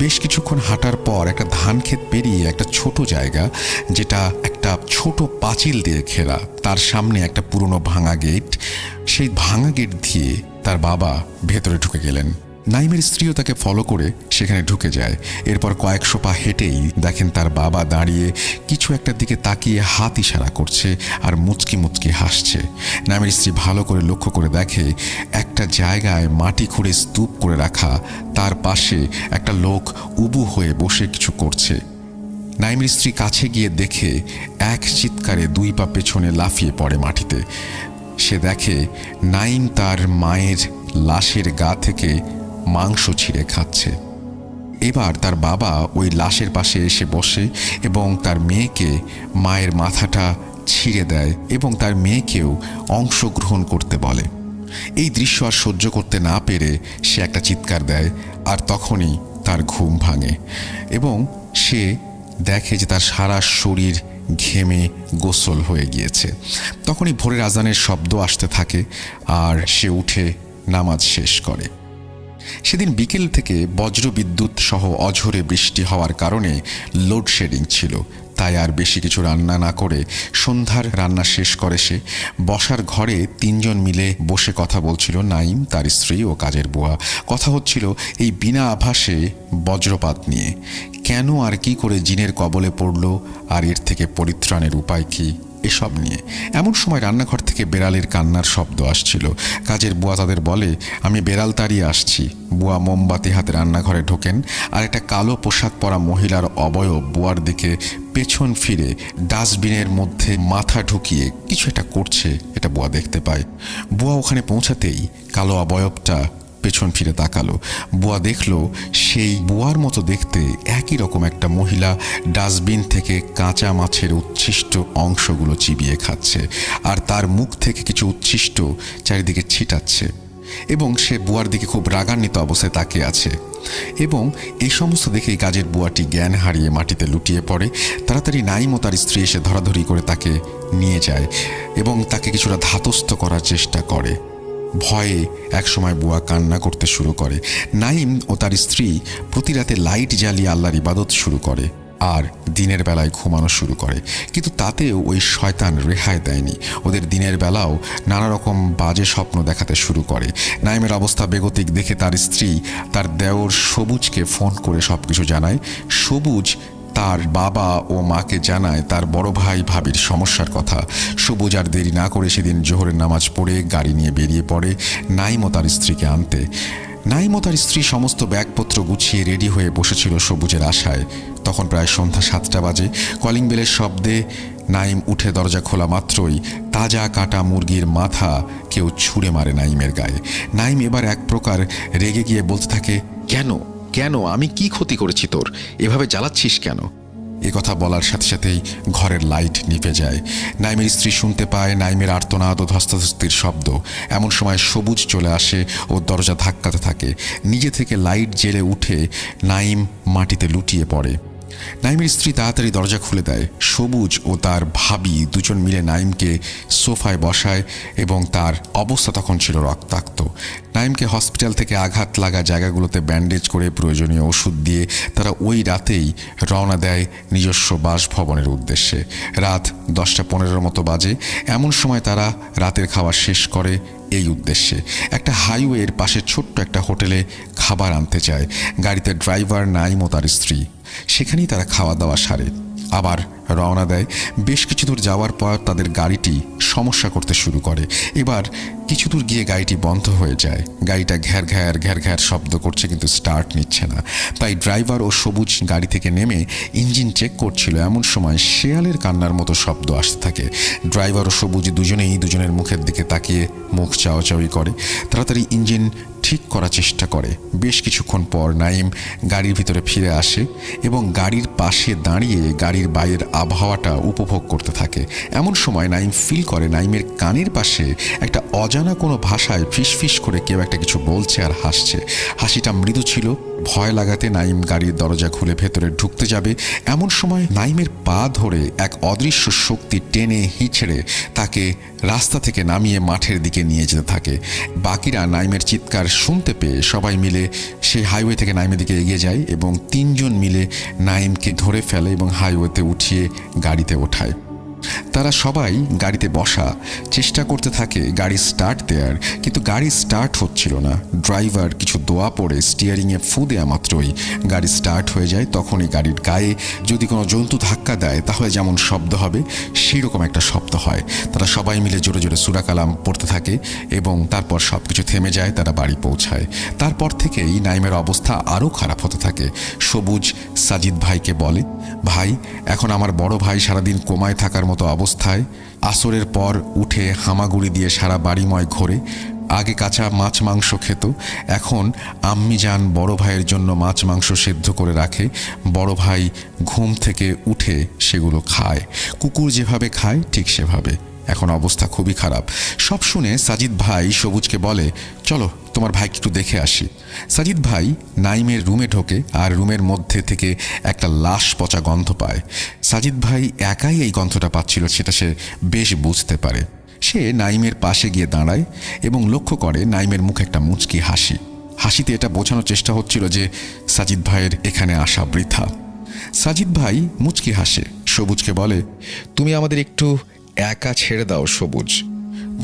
বেশ কিছুক্ষণ হাঁটার পর একটা ধান ক্ষেত পেরিয়ে একটা ছোট জায়গা, যেটা একটা ছোট পাঁচিল দিয়ে ঘেরা, তার সামনে একটা পুরনো ভাঙা গেট। সেই ভাঙা গেট দিয়ে তার বাবা ভেতরে ঢুকে গেলেন। নাইমের স্ত্রীও তাকে ফলো করে সেখানে ঢুকে যায়। এরপর কয়েকশো পা হেঁটেই দেখেন তার বাবা দাঁড়িয়ে কিছু একটার দিকে তাকিয়ে হাত ইশারা করছে আর মুচকি মুচকি হাসছে। নাইমের স্ত্রী ভালো করে লক্ষ্য করে দেখে একটা জায়গায় মাটি খুঁড়ে স্তূপ করে রাখা, তার পাশে একটা লোক উবু হয়ে বসে কিছু করছে। নাইমের স্ত্রী কাছে গিয়ে দেখে এক চিৎকারে 2 পা পেছনে লাফিয়ে পড়ে মাটিতে। সে দেখে নাইম তার মায়ের লাশের গা থেকে মাংস ছিঁড়ে খাচ্ছে। এবার তার বাবা ওই লাশের পাশে এসে বসে এবং তার মেয়েকে মায়ের মাথাটা ছিঁড়ে দেয় এবং তার মেয়েকেও অংশগ্রহণ করতে বলে। এই দৃশ্য আর সহ্য করতে না পেরে সে একটা চিৎকার দেয়, আর তখনই তার ঘুম ভাঙে এবং সে দেখে যে তার সারা শরীর ঘেমে গোসল হয়ে গিয়েছে। তখনই ভোরের আজানের শব্দ আসতে থাকে আর সে উঠে নামাজ শেষ করে। সেদিন বিকেল থেকে বজ্র বিদ্যুৎ সহ অঝোরে বৃষ্টি হওয়ার কারণে লোডশেডিং ছিল। তাই আর বেশি কিছু রান্না না করে সন্ধ্যার রান্না শেষ করে সে। বসার ঘরে 3 জন মিলে বসে কথা বলছিল, নাইম, তার স্ত্রী ও কাজের বুয়া। কথা হচ্ছিল এই বিনা আভাসে বজ্রপাত নিয়ে। কেন আর কি করে জিনের কবলে পড়ল আর এর থেকে পরিত্রাণের উপায় কি, এসব নিয়ে। এমন সময় রান্নাঘর থেকে বেড়ালের কান্নার শব্দ আসছিল। কাজের বুয়া তাদের বলে, আমি বেড়াল তাড়িয়ে আসছি। বুয়া মোমবাতি হাতে রান্নাঘরে ঢোকেন আর একটা কালো পোশাক পরা মহিলার অবয়ব বুয়ার দিকে পেছন ফিরে ডাস্টবিনের মধ্যে মাথা ঢুকিয়ে কিছু একটা করছে, এটা বুয়া দেখতে পায়। বুয়া ওখানে পৌঁছাতেই কালো অবয়বটা পেছন ফিরে তাকালো। বুয়া দেখল সেই বুয়ার মতো দেখতে একই রকম একটা মহিলা ডাস্টবিন থেকে কাঁচা মাছের উচ্ছিষ্ট অংশগুলো চিবিয়ে খাচ্ছে আর তার মুখ থেকে কিছু উচ্ছিষ্ট চারিদিকে ছিটাচ্ছে এবং সে বুয়ার দিকে খুব রাগান্বিত অবস্থায় তাকিয়ে আছে। এবং এই সমস্ত দেখেই কাজের বুয়াটি জ্ঞান হারিয়ে মাটিতে লুটিয়ে পড়ে। তাড়াতাড়ি নাইম ও তার স্ত্রী এসে ধরাধরি করে তাকে নিয়ে যায় এবং তাকে কিছুটা ধাতস্থ করার চেষ্টা করে। ভয়ে একসময় বুয়া কান্না করতে শুরু করে। নাইম ও তার স্ত্রী প্রতি রাতে লাইট জ্বালিয়ে আল্লাহর ইবাদত শুরু করে আর দিনের বেলায় ঘুমানো শুরু করে। কিন্তু তাতেও ওই শয়তান রেহাই দেয়নি। ওদের দিনের বেলাও নানা রকম বাজে স্বপ্ন দেখাতে শুরু করে। নাইমের অবস্থা বেগতিক দেখে তার স্ত্রী তার দেওর সবুজকে ফোন করে সব কিছু জানায়। সবুজ তার বাবা ও মাকে জানায় তার বড় ভাই ভাবির সমস্যার কথা। সবুজ আর দেরি না করে সেদিন জোহরের নামাজ পড়ে গাড়ি নিয়ে বেরিয়ে পড়ে নাইম ও তার স্ত্রীকে আনতে। নাইম ও তার স্ত্রী সমস্ত ব্যাগপত্র গুছিয়ে রেডি হয়ে বসেছিল সবুজের আশায়। তখন প্রায় সন্ধ্যা 7টা বাজে। কলিং বেলের শব্দে নাইম উঠে দরজা খোলা মাত্রই তাজা কাটা মুরগির মাথা কেউ ছুঁড়ে মারে নাইমের গায়ে। নাইম এবার এক প্রকার রেগে গিয়ে বলতে থাকে, কেন কেন আমি কি ক্ষতি করেছি তোর, এভাবে জ্বালাচ্ছিস কেন? এ কথা বলার সাথে সাথেই ঘরের লাইট নিভে যায়। নাইমের স্ত্রী শুনতে পায় নাইমের আর্তনাদ ও ধস্তাধস্তির শব্দ। এমন সময় সবুজ চলে আসে ও দরজা ধাক্কাতে থাকে। নিজে থেকে লাইট জ্বেলে উঠে নাইম মাটিতে লুটিয়ে পড়ে। নাইমের স্ত্রী তাড়াতাড়ি দরজা খুলে দেয়। সবুজ ও তার ভাবি দুজন মিলে নাইমকে সোফায় বসায় এবং তার অবস্থা তখন ছিল রক্তাক্ত। নাইমকে হসপিটাল থেকে আঘাত লাগা জায়গাগুলোতে ব্যান্ডেজ করে প্রয়োজনীয় ওষুধ দিয়ে তারা ওই রাতেই রওনা দেয় নিজস্ব বাসভবনের উদ্দেশ্যে। রাত 10টা 15 মতো বাজে। এমন সময় তারা রাতের খাওয়া শেষ করে এই উদ্দেশ্যে একটা হাইওয়ের পাশে ছোট্ট একটা হোটেলে খাবার আনতে চায়। গাড়িতে ড্রাইভার নাইম ও তার স্ত্রী। সেখানেই তারা খাওয়া দাওয়া সারে আবার রওনা দেয়। বেশ কিছু দূর যাওয়ার পর তাদের গাড়িটি সমস্যা করতে শুরু করে। এবার কিছু দূর গিয়ে গাড়িটি বন্ধ হয়ে যায়। গাড়িটা ঘ্যার ঘ্যার ঘ্যার ঘ্যার শব্দ করছে, কিন্তু স্টার্ট নিচ্ছে না। তাই ড্রাইভার ও সবুজ গাড়ি থেকে নেমে ইঞ্জিন চেক করছিল। এমন সময় শেয়ালের কান্নার মতো শব্দ আসতে থাকে। ড্রাইভার ও সবুজ দুজনেই দুজনের মুখের দিকে তাকিয়ে মুখ চাওয়াচাওয়ি করে। তাড়াতাড়ি ইঞ্জিন ঠিক করার চেষ্টা করে। বেশ কিছুক্ষণ পর নাইম গাড়ির ভিতরে ফিরে আসে এবং গাড়ির পাশে দাঁড়িয়ে গাড়ির বাইরের আবহাওয়াটা উপভোগ করতে থাকে। এমন সময় নাইম ফিল করে নাইমের কানের পাশে একটা অজানা কোনো ভাষায় ফিসফিস করে কেউ একটা কিছু বলছে আর হাসছে। হাসিটা মৃদু ছিল। ভয় লাগাতে নাইম গাড়ির দরজা খুলে ভেতরে ঢুকতে যাবে। এমন সময় নাইমের পা ধরে এক অদৃশ্য শক্তি টেনে হিঁচড়ে তাকে রাস্তা থেকে নামিয়ে মাঠের দিকে নিয়ে যেতে থাকে। বাকিরা নাইমের চিৎকার শুনতে পেয়ে সবাই মিলে সেই হাইওয়ে থেকে নাইমের দিকে এগিয়ে যায় এবং 3 জন মিলে নাইমকে ধরে ফেলে এবং হাইওয়েতে উঠিয়ে গাড়িতে ওঠায়। তারা সবাই গাড়িতে বসা চেষ্টা করতে থাকে গাড়ি স্টার্ট দেওয়ার, কিন্তু গাড়ি স্টার্ট হচ্ছিল না। ড্রাইভার কিছু দোয়া পড়ে স্টিয়ারিংয়ে ফু দেওয়া মাত্রই গাড়ি স্টার্ট হয়ে যায়। তখনই গাড়ির গায়ে যদি কোনো জন্তু ধাক্কা দেয় তাহলে যেমন শব্দ হবে সেই রকম একটা শব্দ হয়। তারা সবাই মিলে জোরে জোরে সূরা কালাম পড়তে থাকে এবং তারপর সব কিছু থেমে যায়। তারা বাড়ি পৌঁছায়। তারপর থেকেই নাইমের অবস্থা আরও খারাপ হতে থাকে। সবুজ সাজিদ ভাইকে বলে, ভাই এখন আমার বড় ভাই সারাদিন কোমায় থাকার মতো অবস্থায়। আসরের পর উঠে হামাগুড়ি দিয়ে সারা বাড়িময় ঘোরে। আগে কাঁচা মাছ মাংস খেত, এখন আম্মি যান বড় ভাইয়ের জন্য মাছ মাংস সেদ্ধ করে রাখে। বড় ভাই ঘুম থেকে উঠে সেগুলো খায়। কুকুর যেভাবে খায় ঠিক সেভাবে। এখন অবস্থা খুবই খারাপ। সব শুনে সাজিদ ভাই সবুজকে বলে, চলো তোমার ভাইকে একটু দেখে আসি। সাজিদ ভাই নাইমের রুমে ঢোকে আর রুমের মধ্যে থেকে একটা লাশ পচা গন্ধ পায়। সাজিদ ভাই একাই এই গন্ধটা পাচ্ছিল সেটা সে বেশ বুঝতে পারে। সে নাইমের পাশে গিয়ে দাঁড়ায় এবং লক্ষ্য করে নাইমের মুখে একটা মুচকি হাসি। হাসিতে এটা বোঝানোর চেষ্টা হচ্ছিল যে সাজিদ ভাইয়ের এখানে আসা বৃথা। সাজিদ ভাই মুচকি হাসে, সবুজকে বলে, তুমি আমাদের একটু একা ছেড়ে দাও সবুজ।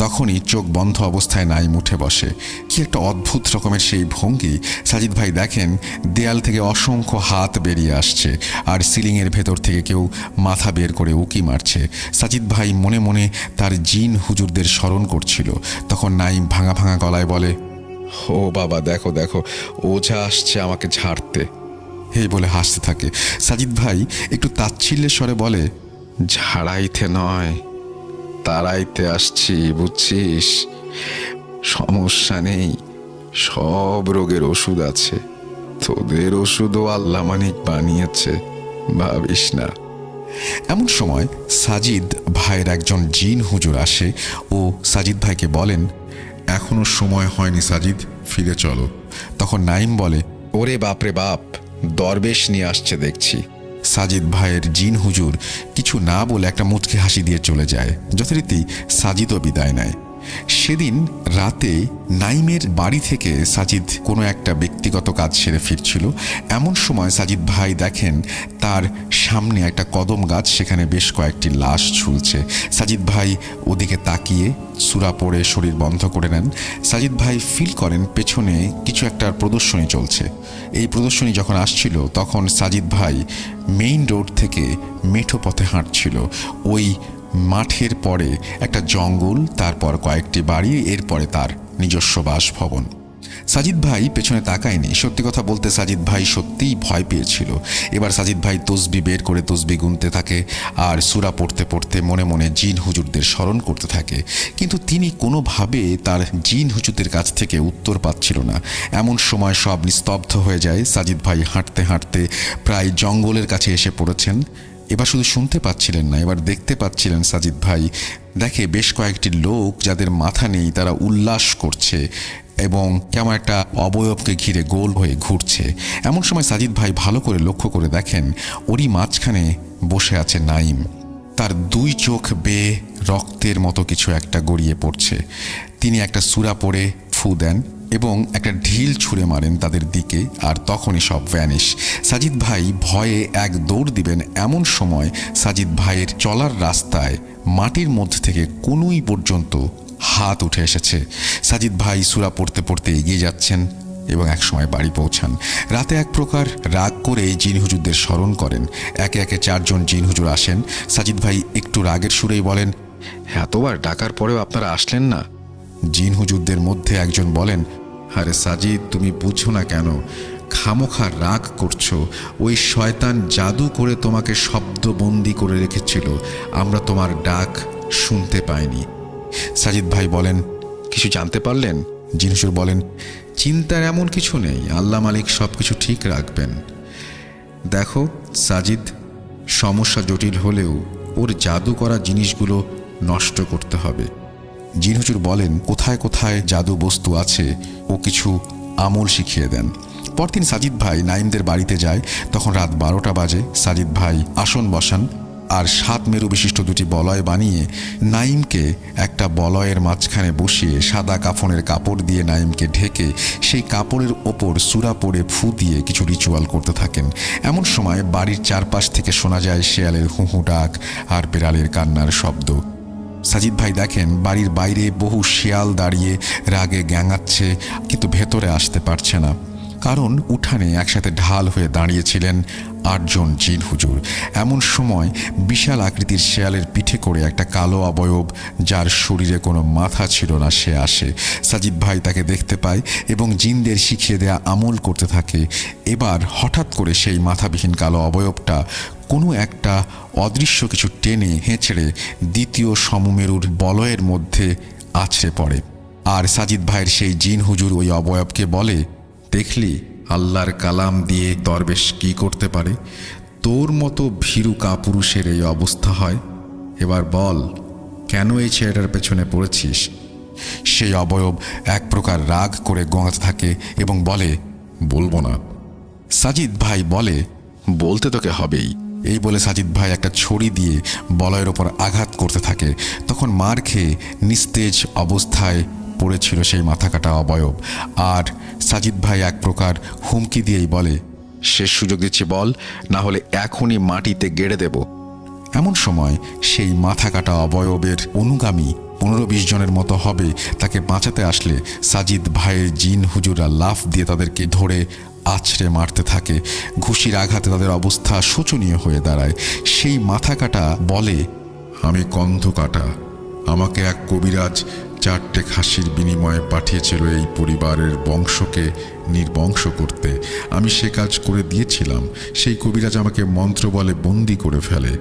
তখনই চোখ বন্ধ অবস্থায় নাইম উঠে বসে। কি একটা অদ্ভুত রকমের সেই ভঙ্গি। সাজিদ ভাই দেখেন দেয়াল থেকে অসংখ্য হাত বেরিয়ে আসছে আর সিলিংয়ের ভেতর থেকে কেউ মাথা বের করে উকি মারছে। সাজিদ ভাই মনে মনে তার জিন হুজুরদের স্মরণ করছিল। তখন নাইম ভাঙা ভাঙা গলায় বলে, ও বাবা দেখো দেখো, ওঝা আসছে আমাকে ঝাড়তে। এই বলে হাসতে থাকে। সাজিদ ভাই একটু তাচ্ছিল্যের স্বরে বলে, ঝাড়াইতে নয় তারাইতে আসছি, বুঝছিস? সমস্যা নেই, সব রোগের ওষুধ আছে। তোদের ওষুধও আল্লাহ মানিক বানিয়েছে, ভাবিস না। এমন সময় সাজিদ ভাইয়ের একজন জিন হুজুর আসে ও সাজিদ ভাইকে বলেন, এখনো সময় হয়নি সাজিদ, ফিরে চলো। তখন নাইম বলে, ওরে বাপরে বাপ, দরবেশ নিয়ে আসছে দেখছি। সাজিদ ভাইয়ের জিন হুজুর কিছু না বলে একটা মুচকি হাসি দিয়ে চলে যায়। যথারীতি সাজিদও বিদায় নেয়। সেদিন রাতে নাইমের বাড়ি থেকে সাজিদ কোনো একটা ব্যক্তিগত কাজ সেরে ফিরছিল। এমন সময় সাজিদ ভাই দেখেন তার সামনে একটা কদম গাছ, সেখানে বেশ কয়েকটি লাশ ঝুলছে। সাজিদ ভাই ওদিকে তাকিয়ে সূরা পড়ে শরীর বন্ধ করে নেন। সাজিদ ভাই ফিল করেন পেছনে কিছু একটা প্রদর্শনী চলছে। এই প্রদর্শনী যখন আসছিল তখন সাজিদ ভাই মেইন রোড থেকে মেঠো পথে হাঁটছিল। ওই মাঠের পরে একটা জঙ্গল, তারপর কয়েকটি বাড়ি, এরপরে তার নিজস্ব বাসভবন। সাজিদ ভাই পেছনে তাকায়নি। সত্যি কথা বলতে সাজিদ ভাই সত্যিই ভয় পেয়েছিল। এবার সাজিদ ভাই তসবি বের করে তসবি গুনতে থাকে আর সূরা পড়তে পড়তে মনে মনে জিন হুজুরদের স্মরণ করতে থাকে। কিন্তু তিনি কোনোভাবে তার জিন হুজুরদের কাছ থেকে উত্তর পাচ্ছিল না। এমন সময় সব নিস্তব্ধ হয়ে যায়। সাজিদ ভাই হাঁটতে হাঁটতে প্রায় জঙ্গলের কাছে এসে পড়েছেন। এবার শুধু শুনতে পাচ্ছিলেন না, এবার দেখতে পাচ্ছিলেন। সাজিদ ভাই দেখে বেশ কয়েকটি লোক যাদের মাথা নেই তারা উল্লাস করছে এবং কেমন একটা অবয়বকে ঘিরে গোল হয়ে ঘুরছে। এমন সময় সাজিদ ভাই ভালো করে লক্ষ্য করে দেখেন ওরই মাঝখানে বসে আছে নাইম। তার দুই চোখ বেয়ে রক্তের মতো কিছু একটা গড়িয়ে পড়ছে। তিনি একটা সূরা পড়ে ফু দেন এবং একটা ঢিল ছুঁড়ে মারেন তাদের দিকে, আর তখনই সব ভ্যানিশ। সাজিদ ভাই ভয়ে এক দৌড় দিবেন, এমন সময় সাজিদ ভাইয়ের চলার রাস্তায় মাটির মধ্যে থেকে কনুই পর্যন্ত হাত উঠে এসেছে। সাজিদ ভাই সূরা পড়তে পড়তে এগিয়ে যাচ্ছেন এবং একসময় বাড়ি পৌঁছান। রাতে এক প্রকার রাগ করে জিন হুজুরদের স্মরণ করেন। একে একে 4 জন জিন হুজুর আসেন। সাজিদ ভাই একটু রাগের সুরেই বলেন, এতবার ডাকার পরেও আপনারা আসলেন না? জিন হুজুরদের মধ্যে একজন বলেন, আরে সাজিদ, তুমি বুঝছো না কেন? খামোখা রাগ করছো। ওই শয়তান জাদু করে তোমাকে শব্দবন্দি করে রেখেছিল, আমরা তোমার ডাক শুনতে পাইনি। সাজিদ ভাই বলেন, কিছু জানতে পারলেন? জিন হুজুর বলেন, চিন্তার এমন কিছু নেই, আল্লাহ মালিক সব কিছু ঠিক রাখবেন। দেখো সাজিদ, সমস্যা জটিল হলেও ওর জাদু করা জিনিসগুলো নষ্ট করতে হবে। জিন হুজুর বলেন, কোথায় কোথায় জাদু বস্তু আছে ও কিছু আমল শিখিয়ে দেন। পরদিন সাজিদ ভাই নাইমদের বাড়িতে যায়। তখন রাত 12টা বাজে। সাজিদ ভাই আসন বসান আর 7 মেরু বিশিষ্ট 2টি বলয় বানিয়ে নাইমকে একটা বলয়ের মাঝখানে বসিয়ে সাদা কাফনের কাপড় দিয়ে নাইমকে ঢেকে সেই কাপড়ের ওপর সূরা পড়ে ফু দিয়ে কিছু রিচুয়াল করতে থাকেন। এমন সময় বাড়ির চারপাশ থেকে শোনা যায় শেয়ালের হুহু ডাক আর বিড়ালের কান্নার শব্দ। সাজিদ ভাই দেখেন বাড়ির বাইরে বহু শিয়াল দাঁড়িয়ে রাগে গ্যাঙাচ্ছে, কিন্তু ভেতরে আসতে পারছে না, কারণ উঠানে একসাথে ঢাল হয়ে দাঁড়িয়েছিলেন 8 জন জিন হুজুর। এমন সময় বিশাল আকৃতির শেয়ালের পিঠে করে একটা কালো অবয়ব, যার শরীরে কোনো মাথা ছিল না, সে আসে। সাজিদ ভাই তাকে দেখতে পায় এবং জিনদের শিখিয়ে দেয়া আমল করতে থাকে। এবার হঠাৎ করে সেই মাথাবিহীন কালো অবয়বটা কোনো একটা অদৃশ্য কিছু টেনে হেঁচড়ে দ্বিতীয় সমমেরুর বলয়ের মধ্যে আছড়ে পড়ে। আর সাজিদ ভাইয়ের সেই জিন হুজুর ওই অবয়বকে বলে, দেখলি আল্লাহর কালাম দিয়ে দরবেশ কি করতে পারে? তোর মতো ভীরু কাপুরুষের এই অবস্থা হয়। এবার বল, কেন এই ছেলেটার পেছনে পড়েছিস? সেই অবয়ব এক প্রকার রাগ করে গোঙাতে থাকে এবং বলে, বলবো না। সাজিদ ভাই বলে, বলতে তোকে হবেই। এই বলে সাজিদ ভাই একটা ছড়ি দিয়ে বলয়ের ওপর আঘাত করতে থাকে। তখন মার খেয়ে নিস্তেজ অবস্থায় পড়েছিল সেই মাথা কাটা অবয়ব। আর সাজিদ ভাই এক প্রকার হুমকি দিয়েই বলে, শেষ সুযোগ দিচ্ছি, বল, না হলে এখনই মাটিতে গেড়ে দেব। এমন সময় সেই মাথা কাটা অবয়বের অনুগামী 15-20 জনের মতো হবে। তাকে বাঁচাতে আসলে সাজিদ ভাইয়ের জিন হুজুরা লাফ দিয়ে তাদেরকে ধরে আছড়ে মারতে থাকে। ঘুষির আঘাতে তাদের অবস্থা শোচনীয় হয়ে দাঁড়ায়। সেই মাথা কাটা বলে, আমি কন্ধ কাটা, আমাকে এক কবিরাজ 4টে খাসির বিনিময়ে পাঠিয়েছিল এই পরিবারের বংশকে নির্বংশ করতে। আমি সে কাজ করে দিয়েছিলাম। সেই কবিরাজ আমাকে মন্ত্র বলে বন্দি করে ফেলে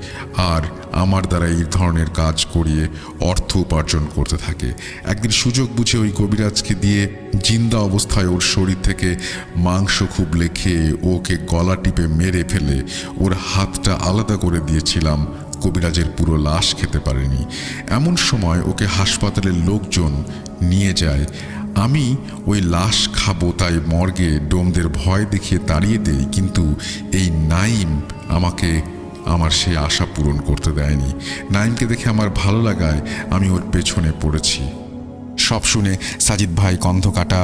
আর আমার দ্বারা এই ধরনের কাজ করিয়ে অর্থ উপার্জন করতে থাকে। একদিন সুযোগ বুঝে ওই কবিরাজকে দিয়ে জিন্দা অবস্থায় ওর শরীর থেকে মাংস খুব লেখে ওকে গলা টিপে মেরে ফেলে ওর হাতটা আলাদা করে দিয়েছিলাম। কবিরাজের পুরো লাশ খেতে পারেনি। এমন সময় ওকে হাসপাতালের লোকজন নিয়ে যায়। আমি ওই লাশ খাবো তাই মর্গে ডোমদের ভয় দেখিয়ে তাড়িয়ে দেই, কিন্তু এই নাইম আমাকে আমার সেই আশা পূরণ করতে দেয়নি। নাইমকে দেখে আমার ভালো লাগায় আমি ওর পেছনে পড়েছি। সব শুনে সাজিদ ভাই কন্ধকাটা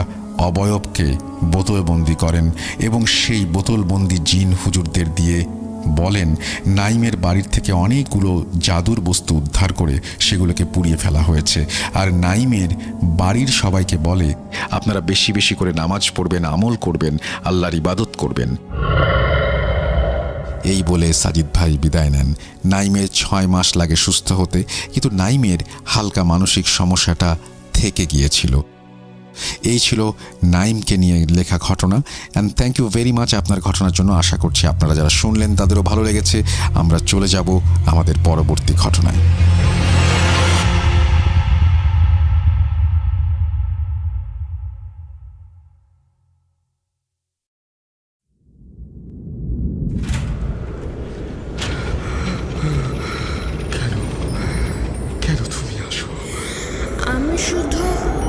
অবয়বকে বোতলবন্দি করেন এবং সেই বোতলবন্দি জিন হুজুরদের দিয়ে বলেন নাইমের বাড়ির থেকে অনেকগুলো জাদুর বস্তু উদ্ধার করে সেগুলোকে পুড়িয়ে ফেলা হয়েছে। আর নাইমের বাড়ির সবাইকে বলে আপনারা বেশি বেশি করে নামাজ পড়বেন, আমল করবেন, আল্লাহর ইবাদত করবেন। এই বলে সাজিদ ভাই বিদায় নেন। নাইমের 6 মাস লাগে সুস্থ হতে, কিন্তু নাইমের হালকা মানসিক সমস্যাটা থেকে গিয়েছিল। এই ছিল নাইমকে নিয়ে লেখা ঘটনা। And thank you very much আপনার ঘটনার জন্য। আশা করছি আপনারা যারা শুনলেন তাদেরও ভালো লেগেছে। আমরা চলে যাব আমাদের পরবর্তী ঘটনায়। কেন তুমি আসো? আমি শুধু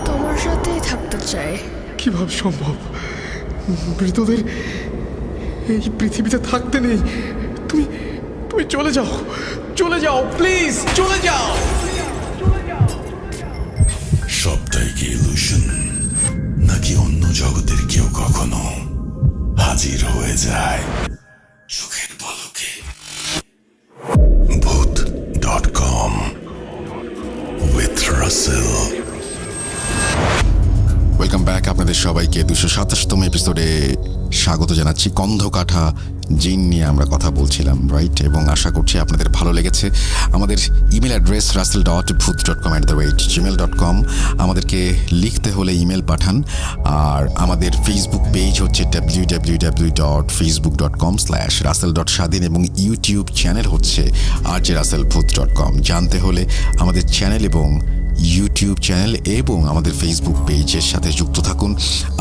তোমার সাথেই থাকতে চাই। কিভাবে সম্ভব? মৃতদের এই পৃথিবীতে থাকতে নেই। তুমি তুমি চলে যাও, চলে যাও, প্লিজ চলে যাও। সবটাই কি ইলুশন, নাকি অন্য জগতের কেউ কখনো হাজির হয়ে যায় চোখের পলকে? ভূত.com with Russell। Welcome back. আপনাদের সবাইকে 227তম এপিসোডে স্বাগত জানাচ্ছি। কন্ধকাঠা জিন নিয়ে আমরা কথা বলছিলাম, রাইট? এবং আশা করছি আপনাদের ভালো লেগেছে। আমাদের ইমেল অ্যাড্রেস russell.booth.com@gmail.com। আমাদেরকে লিখতে হলে ইমেল পাঠান। আর আমাদের ফেসবুক পেজ হচ্ছে www.facebook.com/russell.স্বাধীন এবং ইউটিউব চ্যানেল হচ্ছে rjrussellbooth.com। জানতে হলে আমাদের চ্যানেল এবং ইউটিউব চ্যানেল এবং আমাদের ফেসবুক পেজের সাথে যুক্ত থাকুন।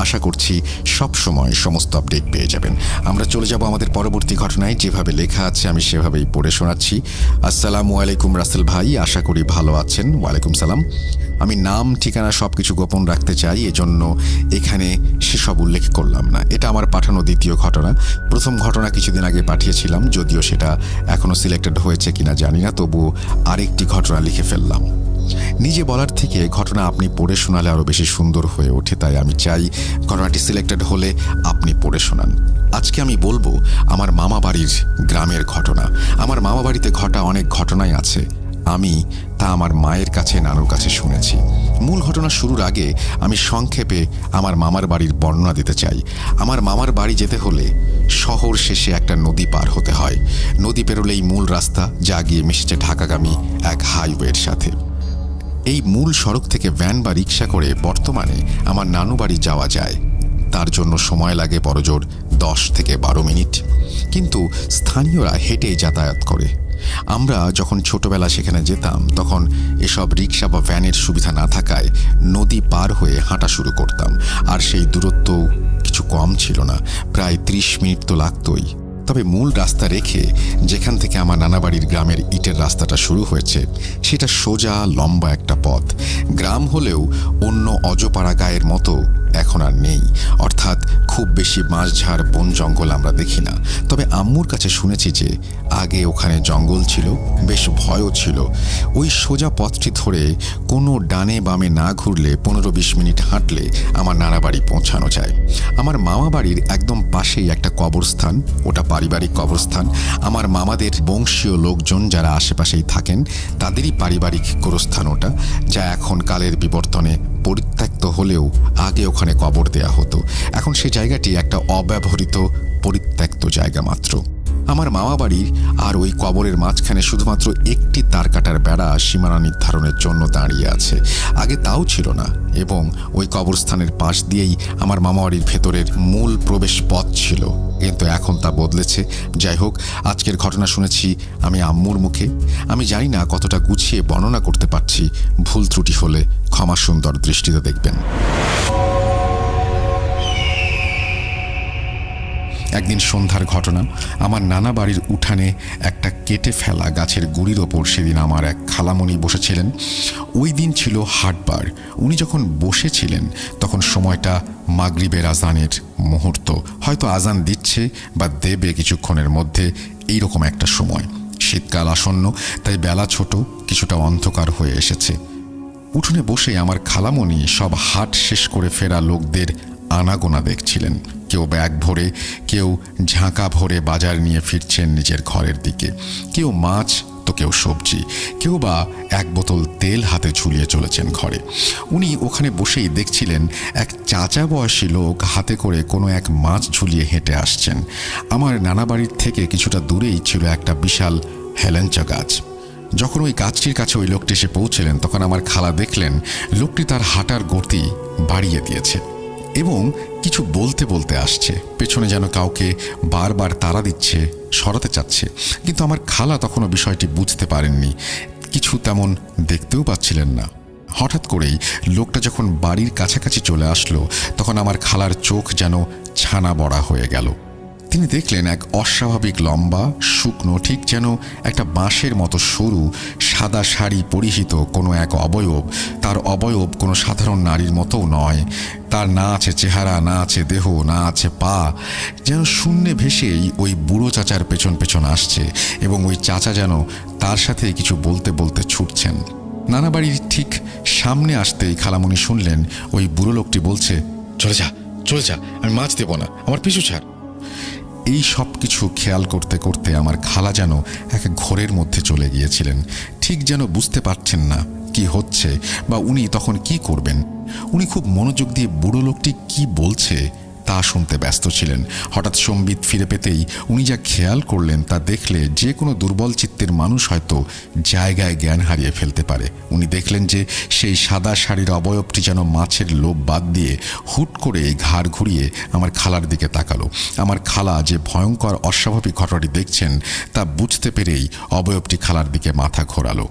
আশা করছি সব সময় সমস্ত আপডেট পেয়ে যাবেন। আমরা চলে যাব আমাদের পরবর্তী ঘটনায়। যেভাবে লেখা আছে আমি সেভাবেই পড়ে শোনাচ্ছি। আসসালামু আলাইকুম রাসেল ভাই, আশা করি ভালো আছেন। ওয়ালাইকুম সালাম। আমি নাম, ঠিকানা সব কিছু গোপন রাখতে চাই, এজন্য এখানে সেসব উল্লেখ করলাম না। এটা আমার পাঠানো দ্বিতীয় ঘটনা। প্রথম ঘটনা কিছুদিন আগে পাঠিয়েছিলাম, যদিও সেটা এখনও সিলেক্টেড হয়েছে কিনা জানি না, তবুও আরেকটি ঘটনা লিখে ফেললাম। নিজে বলার থেকে ঘটনা আপনি পড়ে শোনালে আরও বেশি সুন্দর হয়ে ওঠে, তাই আমি চাই ঘটনাটি সিলেক্টেড হলে আপনি পড়ে শোনান। আজকে আমি বলবো আমার মামা বাড়ির গ্রামের ঘটনা। আমার মামা বাড়িতে ঘটা অনেক ঘটনাই আছে, আমি তা আমার মায়ের কাছে, নানুর কাছে শুনেছি। মূল ঘটনা শুরুর আগে আমি সংক্ষেপে আমার মামার বাড়ির বর্ণনা দিতে চাই। আমার মামার বাড়ি যেতে হলে শহর শেষে একটা নদী পার হতে হয়। নদী পেরোলেই মূল রাস্তা, যা গিয়ে মিশেছে ঢাকাগামী এক হাইওয়ের সাথে। এই মূল সড়ক থেকে ভ্যান বা রিক্সা করে বর্তমানে আমার নানু বাড়ি যাওয়া যায়। তার জন্য সময় লাগে বড়জোর 10 থেকে 12 মিনিট, কিন্তু স্থানীয়রা হেঁটেই যাতায়াত করে। আমরা যখন ছোটবেলা সেখানে যেতাম তখন এসব রিক্সা বা ভ্যানের সুবিধা না থাকায় নদী পার হয়ে হাঁটা শুরু করতাম। আর সেই দূরত্ব কিছু কম ছিল না, প্রায় 30 মিনিট তো লাগতই। তবে মূল রাস্তা রেখে যেখান থেকে আমার নানাবাড়ির গ্রামের ইটের রাস্তাটা শুরু হয়েছে সেটা সোজা লম্বা একটা পথ। গ্রাম হলেও অন্য অজপাড়া গায়ের মতো এখন আর নেই, অর্থাৎ খুব বেশি বাঁশঝাড় বন জঙ্গল আমরা দেখি না। তবে আম্মুর কাছে শুনেছি যে আগে ওখানে জঙ্গল ছিল, বেশ ভয়ও ছিল। ওই সোজা পথটি ধরে কোনো ডানে বামে না ঘুরলে 15-20 মিনিট হাঁটলে আমার নানা বাড়ি পৌঁছানো যায়। আমার মামা বাড়ির একদম পাশেই একটা কবরস্থান, ওটা পারিবারিক কবরস্থান। আমার মামাদের বংশীয় লোকজন যারা আশেপাশেই থাকেন তাদেরই পারিবারিক গোরস্থান ওটা, যা এখন কালের বিবর্তনে পরিত্যক্ত হলেও আগে ওখানে কবর দেয়া হতো। এখন সেই জায়গাটি একটা অব্যবহৃত পরিত্যক্ত জায়গা মাত্র। আমার মামা বাড়ির আর ওই কবরের মাঝখানে শুধুমাত্র একটি তারকাটার বেড়া সীমানা নির্ধারণের জন্য দাঁড়িয়ে আছে। আগে তাও ছিল না, এবং ওই কবরস্থানের পাশ দিয়েই আমার মামা বাড়ির ভেতরের মূল প্রবেশ পথ ছিল, কিন্তু এখন তা বদলেছে। যাই হোক, আজকের ঘটনা শুনেছি আমি আম্মুর মুখে। আমি জানি না কতটা গুছিয়ে বর্ণনা করতে পারছি, ভুল ত্রুটি হলে ক্ষমা সুন্দর দৃষ্টিতে দেখবেন। একদিন সন্ধ্যার ঘটনা। আমার নানা বাড়ির উঠানে একটা কেটে ফেলা গাছের গুড়ির ওপর সেদিন আমার এক খালামণি বসেছিলেন। ওই দিন ছিল হাটবার। উনি যখন বসেছিলেন তখন সময়টা মাগরিবের আজানের মুহূর্ত, হয়তো আজান দিচ্ছে বা দেবে কিছুক্ষণের মধ্যে, এইরকম একটা সময়। শীতকাল আসন্ন, তাই বেলা ছোট, কিছুটা অন্ধকার হয়ে এসেছে। উঠোনে বসে আমার খালামণি সব হাট শেষ করে ফেরা লোকদের আনাগোনা দেখছিলেন। কেউ ব্যাগ ভরে, কেউ ঝাঁকা ভরে বাজার নিয়ে ফিরছেন নিজের ঘরের দিকে, কেউ মাছ তো কেউ সবজি, কেউ বা এক বোতল তেল হাতে ঝুলিয়ে চলেছেন ঘরে। উনি ওখানে বসেই দেখছিলেন এক চাচা বয়সী লোক হাতে করে কোনো এক মাছ ঝুলিয়ে হেঁটে আসছেন। আমার নানা বাড়ির থেকে কিছুটা দূরেই ছিল একটা বিশাল হেলেঞ্চা গাছ। যখন ওই গাছটির কাছে ওই লোকটি এসে পৌঁছলেন, তখন আমার খালা দেখলেন লোকটি তার হাঁটার গতি বাড়িয়ে দিয়েছে এবং কিছু বলতে বলতে আসছে। পেছনে যেন কাউকে বারবার তাড়া দিচ্ছে, সরাতে চাচ্ছে। কিন্তু আমার খালা তখনও বিষয়টি বুঝতে পারেননি, কিছু তেমন দেখতেও পাচ্ছিলেন না। হঠাৎ করেই লোকটা যখন বাড়ির কাছাকাছি চলে আসলো, তখন আমার খালার চোখ যেন ছানা বড়া হয়ে গেল। তিনি দেখলেন এক অস্বাভাবিক লম্বা, শুকনো, ঠিক যেন একটা বাঁশের মতো সরু সাদা শাড়ি পরিহিত কোনো এক অবয়ব। তার অবয়ব কোনো সাধারণ নারীর মতোও নয়। তার না আছে চেহারা, না আছে দেহ, না আছে পা। যেন শূন্যে ভেসেই ওই বুড়ো চাচার পেছন পেছন আসছে এবং ওই চাচা যেন তার সাথে কিছু বলতে বলতে ছুটছেন। নানা বাড়ির ঠিক সামনে আসতেই খালামণি শুনলেন ওই বুড়ো লোকটি বলছে, চলে যা, চলে যা, আমি মাছ দেব না, আমার পিছু ছাড়। এই সব কিছু খেয়াল করতে করতে আমার খালা যেন এক ঘোরের মধ্যে চলে গিয়েছিলেন। ঠিক যেন বুঝতে পারছেন না কি হচ্ছে বা উনি তখন কি করবেন। উনি খুব মনোযোগ দিয়ে বুড়ো লোকটি কি বলছে তা শুনতে ব্যস্ত ছিলেন। হঠাৎ সম্বিত ফিরে পেতেই উনি যা খেয়াল করলেন তা দেখলে যে কোনো দুর্বল চিত্তের মানুষ হয়তো জায়গায় জ্ঞান হারিয়ে ফেলতে পারে। উনি দেখলেন যে সেই সাদা শাড়ির অবয়বটি যেন মাছের লোভ বাদ দিয়ে হুট করে ঘাড় ঘুরিয়ে আমার খালার দিকে তাকালো। আমার খালা যে ভয়ঙ্কর অস্বাভাবিক ঘটনাটি দেখছেন তা বুঝতে পেরেই অবয়বটি খালার দিকে মাথা ঘোরালো।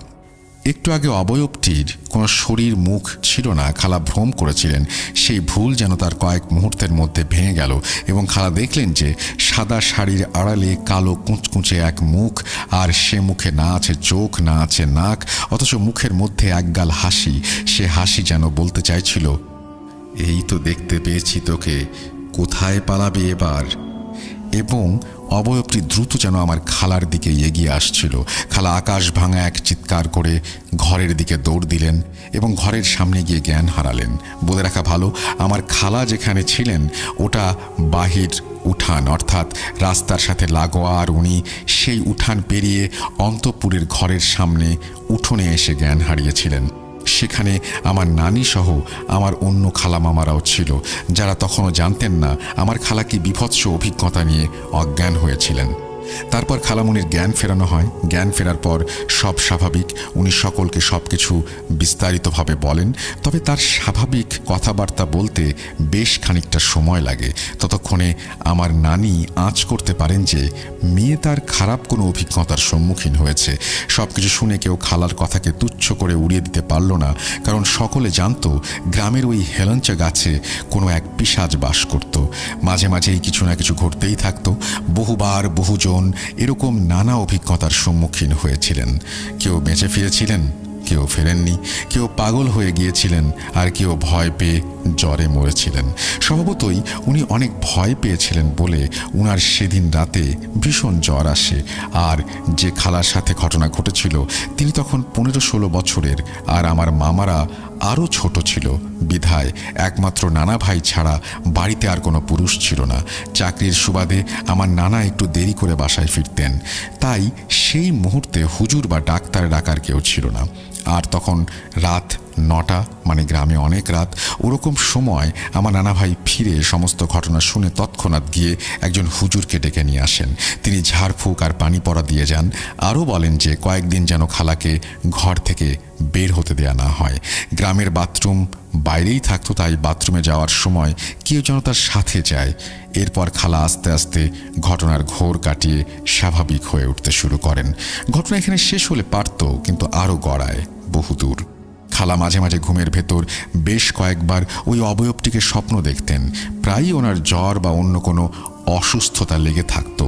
একটু আগে অবয়বটির কোনো শরীর মুখ ছিল না, খালা ভ্রম করেছিলেন। সেই ভুল যেন তার কয়েক মুহূর্তের মধ্যে ভেঙে গেল এবং খালা দেখলেন যে সাদা শাড়ির আড়ালে কালো কুঁচকুঁচে এক মুখ, আর সে মুখে না আছে চোখ, না আছে নাক, অথচ মুখের মধ্যে একগাল হাসি। সে হাসি যেন বলতে চাইছিল, এই তো দেখতে পেয়েছি তোকে, কোথায় পালাবে এবার। এবং অবয়বটি দ্রুত যেন আমার খালার দিকে এগিয়ে আসছিল। খালা আকাশ ভাঙা এক চিৎকার করে ঘরের দিকে দৌড় দিলেন এবং ঘরের সামনে গিয়ে জ্ঞান হারালেন। বলে রাখা ভালো, আমার খালা যেখানে ছিলেন ওটা বাহির উঠান, অর্থাৎ রাস্তার সাথে লাগোয়া, আর উনি সেই উঠান পেরিয়ে অন্তঃপুরের ঘরের সামনে উঠোনে এসে জ্ঞান হারিয়েছিলেন। সেখানে আমার নানি সহ আমার অন্য খালা মামারাও ছিল, যারা তখনও জানতেন না আমার খালা কি বিভৎস অভিজ্ঞতা নিয়ে অজ্ঞান হয়েছিলেন। তারপর খালামুনির জ্ঞান ফেরানো হয়। জ্ঞান ফেরার পর সব স্বাভাবিক। উনি সকলকে সব কিছু বিস্তারিতভাবে বলেন, তবে তার স্বাভাবিক কথাবার্তা বলতে বেশ খানিকটা সময় লাগে। ততক্ষণে আমার নানি আঁচ করতে পারেন যে মেয়ে তার খারাপ কোনো অভিজ্ঞতার সম্মুখীন হয়েছে। সব কিছু শুনে কেউ খালার কথাকে তুচ্ছ করে উড়িয়ে দিতে পারল না, কারণ সকলে জানত গ্রামের ওই হেলঞ্চা গাছে কোনো এক পিশাচ বাস করত। মাঝে মাঝেই কিছু না কিছু ঘটতেই থাকতো। বহুবার বহুজন এরকম নানা অভিজ্ঞতার সম্মুখীন হয়েছিলেন। কেউ বেঁচে ফিরেছিলেন, কেউ ফেরেননি, কেউ পাগল হয়ে গিয়েছিলেন, আর কেউ ভয় পেয়ে জ্বরে মরেছিলেন। স্বভাবতই উনি অনেক ভয় পেয়েছিলেন বলে উনার সেদিন রাতে ভীষণ জ্বর আসে। আর যে খালার সাথে ঘটনা ঘটেছিল তিনি তখন 15-16 বছরের, আর আমার মামারা আরও ছোট ছিল। বিধায় একমাত্র নানা ভাই ছাড়া বাড়িতে আর কোনো পুরুষ ছিল না। চাকরির সুবাদে আমার নানা একটু দেরি করে বাসায় ফিরতেন, তাই সেই মুহূর্তে হুজুর বা ডাক্তার ডাকার কেউ ছিল না। আর তখন রাত 9টা, মানে গ্রামে অনেক রাত। ওরকম সময় আমার নানা ভাই ফিরে সমস্ত ঘটনা শুনে তৎক্ষণাৎ গিয়ে একজন হুজুরকে ডেকে নিয়ে আসেন। তিনি ঝাড়ফুঁক আর পানি পড়া দিয়ে যান। আরও বলেন যে কয়েকদিন যেন খালাকে ঘর থেকে বের হতে দেয়া না হয়। গ্রামের বাথরুম বাইরেই থাকতো, তাই বাথরুমে যাওয়ার সময় কেউ যেন তার সাথে যায়। এরপর খালা আস্তে আস্তে ঘটনার ঘোর কাটিয়ে স্বাভাবিক হয়ে উঠতে শুরু করেন। ঘটনা এখানে শেষ হলে পারত, কিন্তু আরও গড়ায় বহুদূর। খালা মাঝে মাঝে ঘুমের ভেতর বেশ কয়েকবার ওই অবয়বটিকে স্বপ্ন দেখতেন। প্রায়ই ওনার জ্বর বা অন্য কোনো অসুস্থতা লেগে থাকতো।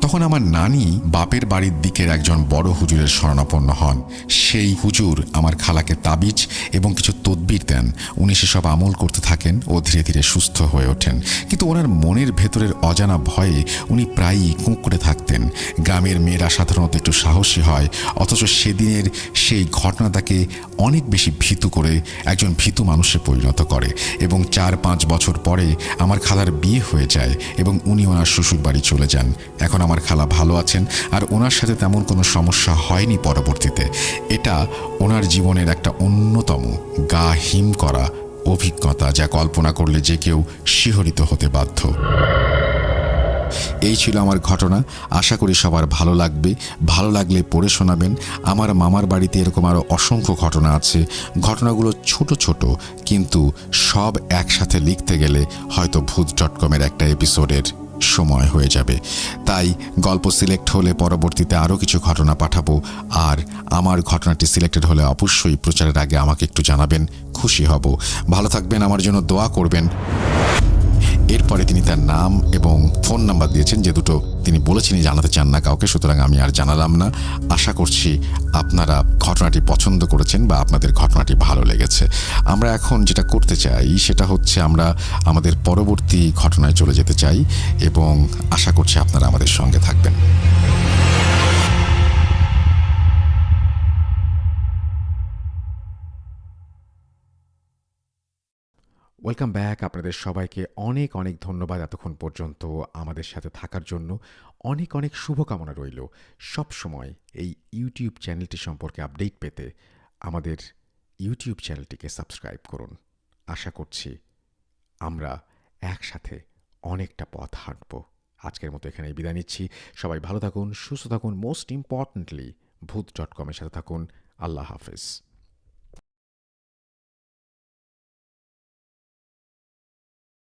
তখন আমার নানি বাপের বাড়ির দিকের একজন বড় হুজুরের শরণাপন্ন হন। সেই হুজুর আমার খালাকে তাবিজ এবং কিছু তদবির দেন। উনি সেসব আমল করতে থাকেন ও ধীরে ধীরে সুস্থ হয়ে ওঠেন। কিন্তু ওনার মনের ভেতরের অজানা ভয়ে উনি প্রায়ই কুঁকড়ে থাকতেন। গ্রামের মেয়েরা সাধারণত একটু সাহসী হয়, অথচ সেদিনের সেই ঘটনা তাকে অনেক বেশি ভীতু করে একজন ভীতু মানুষে পরিণত করে। এবং 4-5 বছর পরে আমার খালার বিয়ে হয়ে যায় এবং উনি ওনার শ্বশুর বাড়ি চলে যান। এখন আমার খালা ভালো আছেন আর ওনার সাথে তেমন কোনো সমস্যা হয়নি পরবর্তীতে। এটা ওনার জীবনের একটা অন্যতম গা হিম করা অভিজ্ঞতা, যা কল্পনা করলে যে কেউ শিহরিত হতে বাধ্য। এই ছিল আমার ঘটনা। আশা করি সবার ভালো লাগবে। ভালো লাগলে পড়ে শোনাবেন। আমার মামার বাড়িতে এরকম আরও অসংখ্য ঘটনা আছে। ঘটনাগুলো ছোট ছোট, কিন্তু সব একসাথে লিখতে গেলে হয়তো ভূত.com-এর একটা এপিসোডের সময় হয়ে যাবে। তাই গল্প সিলেক্ট হলে পরবর্তীতে আরও কিছু ঘটনা পাঠাবো। আর আমার ঘটনাটি সিলেক্টেড হলে অবশ্যই প্রচারের আগে আমাকে একটু জানাবেন, খুশি হব। ভালো থাকবেন, আমার জন্য দোয়া করবেন। এরপরে তিনি তার নাম এবং ফোন নাম্বার দিয়েছেন, যে দুটো তিনি বলেছেন জানাতে চান না কাউকে, সুতরাং আমি আর জানালাম না। আশা করছি আপনারা ঘটনাটি পছন্দ করেছেন বা আপনাদের ঘটনাটি ভালো লেগেছে। আমরা এখন যেটা করতে চাই সেটা হচ্ছে আমরা আমাদের পরবর্তী ঘটনায় চলে যেতে চাই এবং আশা করছি আপনারা আমাদের সঙ্গে থাকবেন। Welcome back. আপনাদের সবাইকে অনেক অনেক ধন্যবাদ এতক্ষণ পর্যন্ত আমাদের সাথে থাকার জন্য। অনেক অনেক শুভকামনা রইল। সব সময় এই ইউটিউব চ্যানেলটি সম্পর্কে আপডেট পেতে আমাদের ইউটিউব চ্যানেলটিকে সাবস্ক্রাইব করুন। আশা করছি আমরা একসাথে অনেকটা পথ হাঁটব। আজকের মতো এখানেই বিদায় নিচ্ছি। সবাই ভালো থাকুন, সুস্থ থাকুন, মোস্ট ইম্পর্ট্যান্টলি ভূত.com-এর সাথে থাকুন। আল্লাহ হাফেজ।